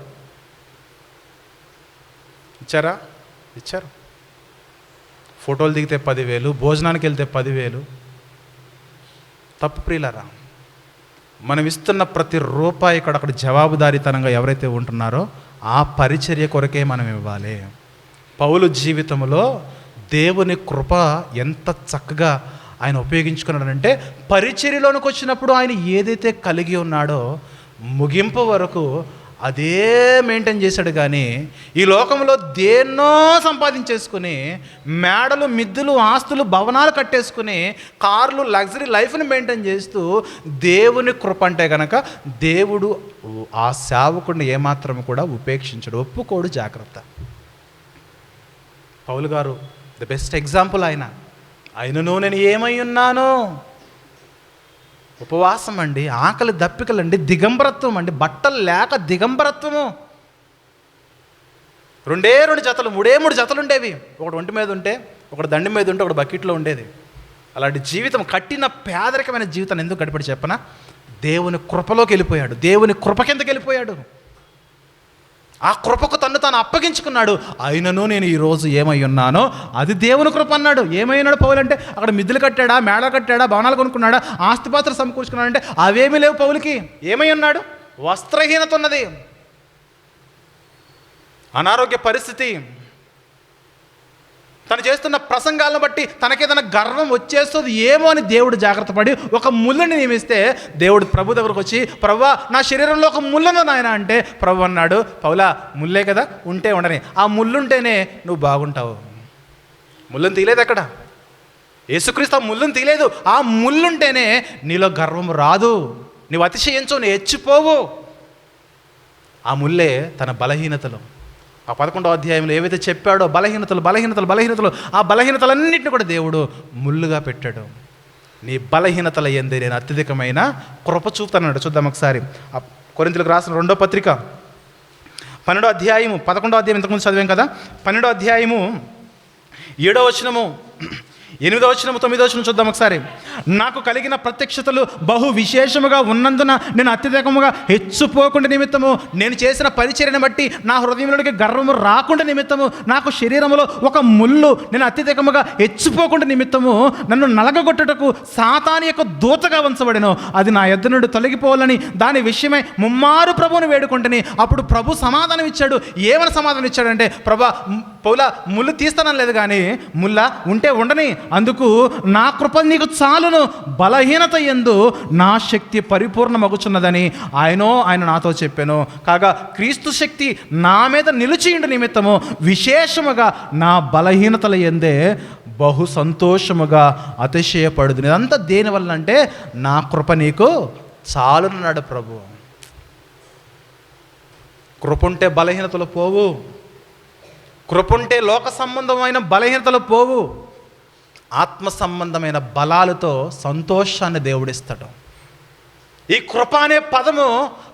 ఇచ్చారా? ఇచ్చారు. ఫోటోలు దిగితే 10,000, భోజనానికి వెళ్తే 10,000. తప్పు ప్రియులారా. మనం ఇస్తున్న ప్రతి రూపాయి అక్కడ జవాబుదారీతనంగా ఎవరైతే ఉంటున్నారో ఆ పరిచర్య కొరకే మనం ఇవ్వాలి. పౌలు జీవితంలో దేవుని కృప ఎంత చక్కగా ఆయన ఉపయోగించుకున్నాడంటే, పరిచర్యలోనికి వచ్చినప్పుడు ఆయన ఏదైతే కలిగి ఉన్నాడో ముగింపు వరకు అదే మెయింటైన్ చేశాడు. కానీ ఈ లోకంలో దేన్నో సంపాదించేసుకుని మేడలు, మిద్దులు, ఆస్తులు, భవనాలు కట్టేసుకుని కార్లు, లగ్జరీ లైఫ్ని మెయింటైన్ చేస్తూ దేవుని కృప అంటే కనుక దేవుడు ఆ సేవకుడిని ఏమాత్రం కూడా ఉపేక్షించడు, ఒప్పుకోడు, జాగ్రత్త. పౌలు గారు ద బెస్ట్ ఎగ్జాంపుల్. ఆయనను నేను ఏమై ఉన్నాను? ఉపవాసం అండి, ఆకలి దప్పికలండి, దిగంబరత్వం అండి, బట్టలు లేక దిగంబరత్వము. 2 జతలు 3 జతలు ఉండేవి. ఒకటి ఒంటి మీద ఉంటే, ఒకటి దండి మీద ఉంటే, ఒకటి బకెట్లో ఉండేది. అలాంటి జీవితం, కట్టిన పేదరికమైన జీవితాన్ని ఎందుకు గడిపడి చెప్పనా? దేవుని కృపలోకి వెళ్ళిపోయాడు, దేవుని కృప కిందకి వెళ్ళిపోయాడు. ఆ కృపకు తను తాను అప్పగించుకున్నాడు. అయినను నేను ఈరోజు ఏమై ఉన్నానో అది దేవుని కృప అన్నాడు. ఏమై ఉన్నాడు పౌలు అంటే, అక్కడ మిద్దులు కట్టాడా, మేడ కట్టాడా, భవనాలు కొనుక్కున్నాడా, ఆస్తిపాత్రలు సమకూర్చుకున్నాడంటే అవేమీ లేవు పౌలుకి. ఏమై ఉన్నాడు? వస్త్రహీనత ఉన్నది, అనారోగ్య పరిస్థితి. తను చేస్తున్న ప్రసంగాలను బట్టి తనకేదైనా గర్వం వచ్చేస్తుంది ఏమో అని దేవుడు జాగ్రత్త పడి ఒక ముళ్ళని నియమిస్తే, దేవుడు ప్రభు దగ్గరకు వచ్చి, ప్రభువా నా శరీరంలో ఒక ముళ్ళను నాయన అంటే, ప్రభు అన్నాడు, పౌలా ముళ్ళే కదా, ఉంటే ఉండని, ఆ ముళ్ళుంటేనే నువ్వు బాగుంటావు. ముళ్ళుని తీయలేదు అక్కడ, యేసుక్రీస్తు ఆ ముళ్ళుని తీయలేదు. ఆ ముళ్ళుంటేనే నీలో గర్వం రాదు, నీవు అతిశయించవు, నీ హెచ్చిపోవు. ఆ ముళ్ళే తన బలహీనతలు. ఆ 11వ అధ్యాయంలో ఏవైతే చెప్పాడో బలహీనతలు, ఆ బలహీనతలన్నింటినీ కూడా దేవుడు ముళ్ళుగా పెట్టాడు. నీ బలహీనతల యందే నేను అత్యధికమైన కృప చూపుతానన్నాడు. చూద్దాం ఒకసారి. కొరింథీయులకు రాసిన 2వ పత్రిక 12వ అధ్యాయము, 11వ అధ్యాయం ఇంతకుముందు చదివాం కదా, 12వ అధ్యాయము 7వ వచనము, 8వ వచనము, 9వ వచనం చూద్దాం ఒకసారి. నాకు కలిగిన ప్రత్యక్షతలు బహు విశేషముగా ఉన్నందున నేను అత్యధికముగా హెచ్చుపోకుండా నిమిత్తము, నేను చేసిన పరిచర్యను బట్టి నా హృదయంలోనికి గర్వము రాకుండా నిమిత్తము, నాకు శరీరంలో ఒక ముళ్ళు నేను అత్యధికముగా హెచ్చిపోకుండా నిమిత్తము నన్ను నలగగొట్టుటకు సాతాను యొక్క దూతగా ఉంచబడెను. అది నా యొద్ద నుండి తొలగిపోవాలని దాని విషయమై ముమ్మారు ప్రభువుని వేడుకుంటుని. అప్పుడు ప్రభు సమాధానం ఇచ్చాడు. ఏమని సమాధానం ఇచ్చాడంటే, ప్రభా పౌలా ముళ్ళు తీస్తానని లేదు, కానీ ముళ్ళ ఉంటే ఉండని, అందుకు నా కృప నీకు చాలును, బలహీనత యందు నా శక్తి పరిపూర్ణమగుచున్నదని ఆయన నాతో చెప్పాను. కాగా క్రీస్తు శక్తి నా మీద నిలిచియుండు నిమిత్తము విశేషముగా నా బలహీనతల యందే బహు సంతోషముగా అతిశయపడుదు. ఇదంతా దేనివల్ల అంటే నా కృప నీకు చాలునన్నాడు ప్రభు. కృప ఉంటే బలహీనతలు పోవు, కృప ఉంటే లోక సంబంధమైన బలహీనతలు పోవు, ఆత్మ సంబంధమైన బలాలతో సంతోషాన్ని దేవుడిస్తాడు. ఈ కృప అనే పదము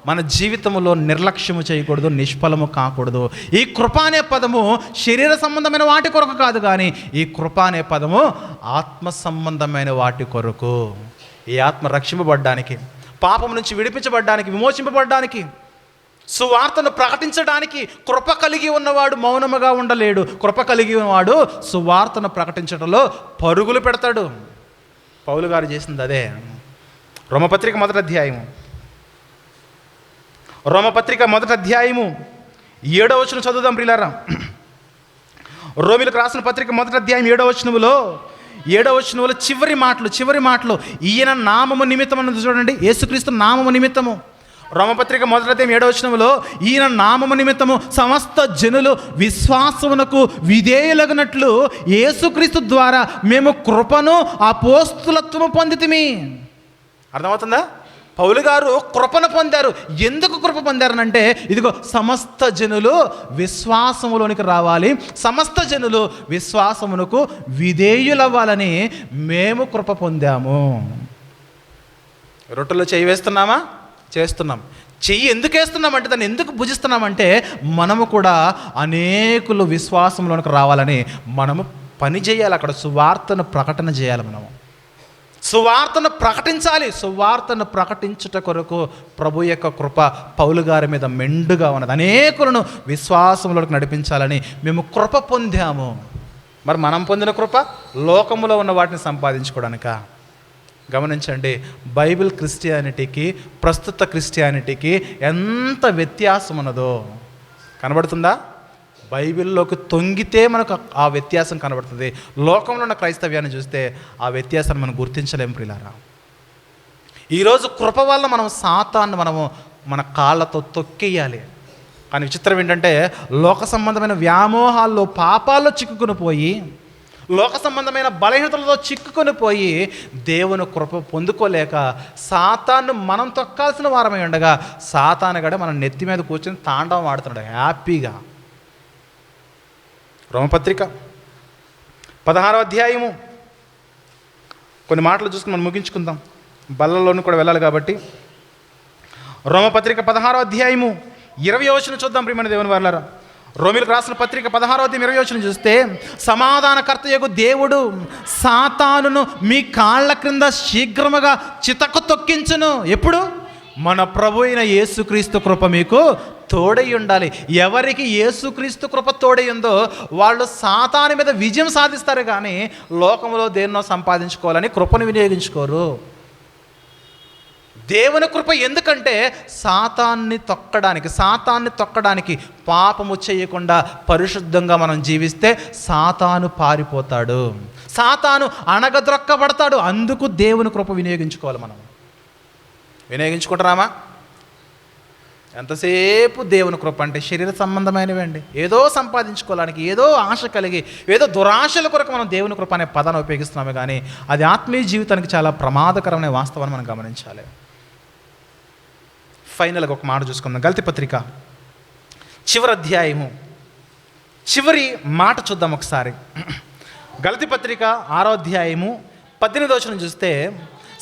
మన జీవితంలో నిర్లక్ష్యము చేయకూడదు, నిష్ఫలము కాకూడదు. ఈ కృప అనే పదము శరీర సంబంధమైన వాటి కొరకు కాదు, కానీ ఈ కృప అనే పదము ఆత్మ సంబంధమైన వాటి కొరకు. ఈ ఆత్మ రక్షింపబడ్డానికి, పాపం నుంచి విడిపించబడ్డానికి, విమోచింపబడ్డానికి, సువార్తను ప్రకటించడానికి కృప కలిగి ఉన్నవాడు మౌనముగా ఉండలేడు. కృప కలిగి ఉన్నవాడు సువార్తను ప్రకటించడంలో పరుగులు పెడతాడు. పౌలు గారు చేసింది అదే. రోమపత్రిక మొదటి అధ్యాయము 7వ వచనం చదువుదాం ప్రియులారా. రోమీలకు రాసిన పత్రిక మొదటి అధ్యాయం 7వ వచనంలో చివరి మాటలు ఈయన నామము నిమిత్తం అన్నది చూడండి. యేసుక్రీస్తు నామము నిమిత్తము. రోమపత్రిక మొదటి అధ్యాయం 7వ వచనంలో ఈయన నామము నిమిత్తము సమస్త జనులు విశ్వాసమునకు విధేయులగునట్లు యేసుక్రీస్తు ద్వారా మేము కృపను అపోస్తులత్వము పొందితిమి. అర్థమవుతుందా? పౌలు గారు కృపను పొందారు. ఎందుకు కృప పొందారనంటే, ఇదిగో సమస్త జనులు విశ్వాసములోనికి రావాలి, సమస్త జనులు విశ్వాసమునకు విధేయులవ్వాలని మేము కృప పొందాము. రొట్టెలో చేయి వేస్తున్నామా? చేస్తున్నాం. చెయ్యి ఎందుకు వేస్తున్నామంటే, దాన్ని ఎందుకు భుజిస్తున్నామంటే, మనము కూడా అనేకులు విశ్వాసంలోనికి రావాలని మనము పని చేయాలి. అక్కడ సువార్తను ప్రకటన చేయాలి. మనము సువార్తను ప్రకటించాలి. సువార్తను ప్రకటించుట కొరకు ప్రభు యొక్క కృప పౌలు గారి మీద మెండుగా ఉన్నది. అనేకులను విశ్వాసంలోకి నడిపించాలని మేము కృప పొందాము. మరి మనం పొందిన కృప లోకములో ఉన్న వాటిని సంపాదించుకోవడానిక? గమనించండి, బైబిల్ క్రిస్టియానిటీకి ప్రస్తుత క్రిస్టియానిటీకి ఎంత వ్యత్యాసం ఉన్నదో కనబడుతుందా? బైబిల్లోకి తొంగితే మనకు ఆ వ్యత్యాసం కనబడుతుంది. లోకంలో ఉన్న క్రైస్తవ్యాన్ని చూస్తే ఆ వ్యత్యాసాన్ని మనం గుర్తించలేం ప్రియులారా. ఈరోజు కృప వల్ల మనం సాతాన్ని మన కాళ్ళతో తొక్కేయాలి. కానీ విచిత్రం ఏంటంటే, లోక సంబంధమైన వ్యామోహాల్లో, పాపాల్లో చిక్కుకొని పోయి, లోక సంబంధమైన బలహీనతలతో చిక్కుకొని పోయి దేవుని కృప పొందుకోలేక సాతాను మనం తొక్కాల్సిన వారమై ఉండగా సాతాను గడ మన నెత్తి మీద కూర్చొని తాండవం ఆడుతున్నాడు హ్యాపీగా. రోమపత్రిక 16వ అధ్యాయము కొన్ని మాటలు చూసుకుని మనం ముగించుకుందాం, బల్లలోని కూడా వెళ్ళాలి కాబట్టి. రోమపత్రిక 16వ అధ్యాయము 20వ వచనం చూద్దాం ప్రియమైన దేవుని వారలారా. రోమీలకు రాసిన పత్రిక 16వ అధ్యాయం 20వ వచనం చూస్తే, సమాధానకర్తయగు దేవుడు సాతానును మీ కాళ్ళ క్రింద శీఘ్రముగా చితకు తొక్కించును. ఎప్పుడు? మన ప్రభు అయిన యేసుక్రీస్తు కృప మీకు తోడై ఉండాలి. ఎవరికి యేసుక్రీస్తు కృప తోడై ఉందో వాళ్ళు సాతాను మీద విజయం సాధిస్తారు, కానీ లోకంలో దేన్నో సంపాదించుకోవాలని కృపను వినియోగించుకోరు. దేవుని కృప ఎందుకంటే సాతాన్ని తొక్కడానికి, పాపము చేయకుండా పరిశుద్ధంగా మనం జీవిస్తే సాతాను పారిపోతాడు, సాతాను అణగద్రొక్కబడతాడు. అందుకు దేవుని కృప వినియోగించుకోవాలి. మనం వినియోగించుకుంటున్నామా? ఎంతసేపు దేవుని కృప అంటే శరీర సంబంధమైనవి అండి. ఏదో సంపాదించుకోవడానికి, ఏదో ఆశ కలిగి, ఏదో దురాశల కొరకు మనం దేవుని కృప అనే పదాన్ని ఉపయోగిస్తున్నామే, కానీ అది ఆత్మీయ జీవితానికి చాలా ప్రమాదకరమైన వాస్తవాన్ని మనం గమనించాలి. ఫైనల్గా ఒక మాట చూసుకుందాం. గలతీ పత్రిక చివరి అధ్యాయము చివరి మాట చూద్దాం ఒకసారి. గలతీ పత్రిక 6వ అధ్యాయము 18వ వచనం చూస్తే,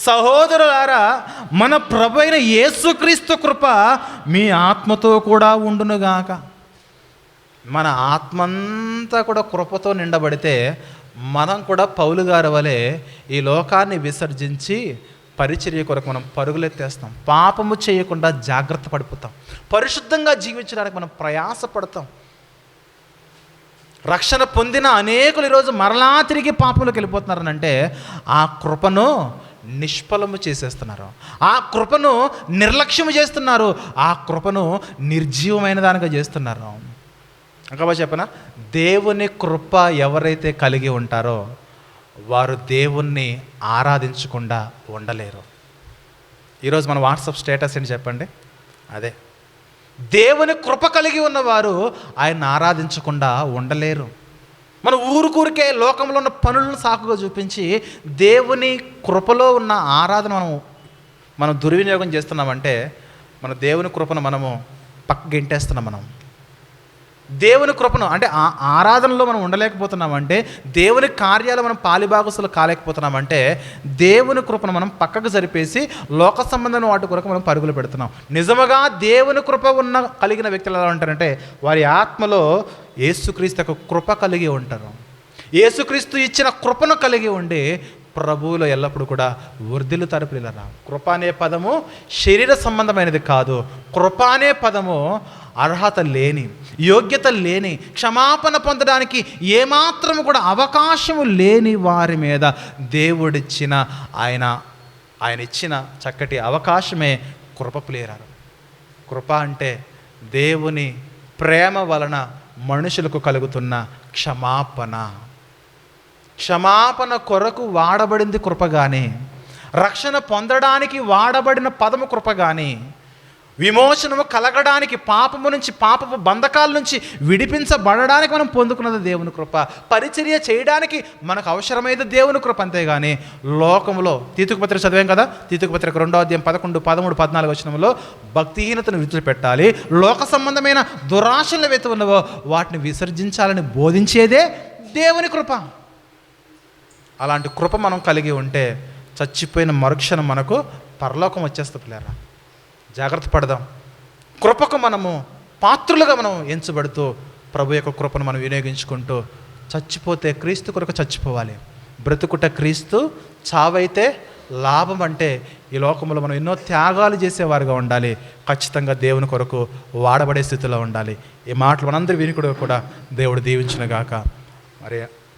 సహోదరులారా, మన ప్రభు అయిన యేసుక్రీస్తు కృప మీ ఆత్మతో కూడా ఉండునుగాక. మన ఆత్మంతా కూడా కృపతో నిండబడితే మనం కూడా పౌలు గారి వలె ఈ లోకాన్ని విసర్జించి పరిచర్య కొరకు మనం పరుగులెత్తేస్తాం. పాపము చేయకుండా జాగ్రత్త పడిపోతాం. పరిశుద్ధంగా జీవించడానికి మనం ప్రయాసపడతాం. రక్షణ పొందిన అనేకులు ఈరోజు మరలా తిరిగి పాపంలోకి వెళ్ళిపోతున్నారనంటే ఆ కృపను నిష్ఫలము చేసేస్తున్నారు, ఆ కృపను నిర్లక్ష్యము చేస్తున్నారు, ఆ కృపను నిర్జీవమైన దానిగా చేస్తున్నారు. ఇంకా చెప్పనా, దేవుని కృప ఎవరైతే కలిగి ఉంటారో వారు దేవుణ్ణి ఆరాధించకుండా ఉండలేరు. ఈరోజు మన వాట్సాప్ స్టేటస్ ఏంటి చెప్పండి? అదే, దేవుని కృప కలిగి ఉన్నవారు ఆయన్ని ఆరాధించకుండా ఉండలేరు. మన ఊరికే లోకంలో ఉన్న పనులను సాకుగా చూపించి దేవుని కృపలో ఉన్న ఆరాధన మనం దుర్వినియోగం చేస్తున్నామంటే మన దేవుని కృపను మనము గెంటేస్తున్నాం. మనం దేవుని కృపను అంటే ఆరాధనలో మనం ఉండలేకపోతున్నామంటే, దేవుని కార్యాలు మనం పాలిభాగస్తులు కాలేకపోతున్నామంటే దేవుని కృపను మనం పక్కకు జరిపేసి లోక సంబంధమైన వాటి కొరకు మనం పరుగులు పెడుతున్నాం. నిజముగా దేవుని కృప కలిగిన వ్యక్తులు ఎలా ఉంటారంటే వారి ఆత్మలో యేసుక్రీస్తు యొక్క కృప కలిగి ఉంటారు. యేసుక్రీస్తు ఇచ్చిన కృపను కలిగి ఉండి ప్రభువులో ఎల్లప్పుడూ కూడా వర్ధిల్లుతారు. ప్రియులారా, కృప అనే పదము శరీర సంబంధమైనది కాదు. కృప అనే పదము అర్హత లేని, యోగ్యత లేని, క్షమాపణ పొందడానికి ఏమాత్రం కూడా అవకాశము లేని వారి మీద దేవుడిచ్చిన ఆయన ఇచ్చిన చక్కటి అవకాశమే కృప. ప్రియులారా, కృప అంటే దేవుని ప్రేమ వలన మనుషులకు కలుగుతున్న క్షమాపణ కొరకు వాడబడింది కృప కానీ, రక్షణ పొందడానికి వాడబడిన పదము కృప కానీ, విమోచనము కలగడానికి పాపపు బంధకాల నుంచి విడిపించబడడానికి మనం పొందుకున్నది దేవుని కృప. పరిచర్య చేయడానికి మనకు అవసరమైనది దేవుని కృప. అంతేగాని లోకంలో తీతుకు పత్రిక చదివాం కదా, తీతుకు పత్రిక 2వ అధ్యాయం 11, 13, 14 వచనంలో భక్తిహీనతను విడిచిపెట్టాలి, లోక సంబంధమైన దురాశలు ఏవైతే ఉన్నవో వాటిని విసర్జించాలని బోధించేదే దేవుని కృప. అలాంటి కృప మనం కలిగి ఉంటే చచ్చిపోయిన మరుక్షణం మనకు పరలోకం వచ్చేస్తుంది. పిల్లరా, జాగ్రత్త పడదాం. కృపకు మనము పాత్రులుగా మనం ఎంచబడుతూ ప్రభు యొక్క కృపను మనం వినియోగించుకుంటూ చచ్చిపోతే క్రీస్తు కొరకు చచ్చిపోవాలి. బ్రతుకుట క్రీస్తు, చావైతే లాభం. అంటే ఈ లోకంలో మనం ఎన్నో త్యాగాలు చేసేవారుగా ఉండాలి. ఖచ్చితంగా దేవుని కొరకు వాడబడే స్థితిలో ఉండాలి. ఈ మాటలు మనందరి వినికుడు కూడా దేవుడు దీవించునుగాక. మరి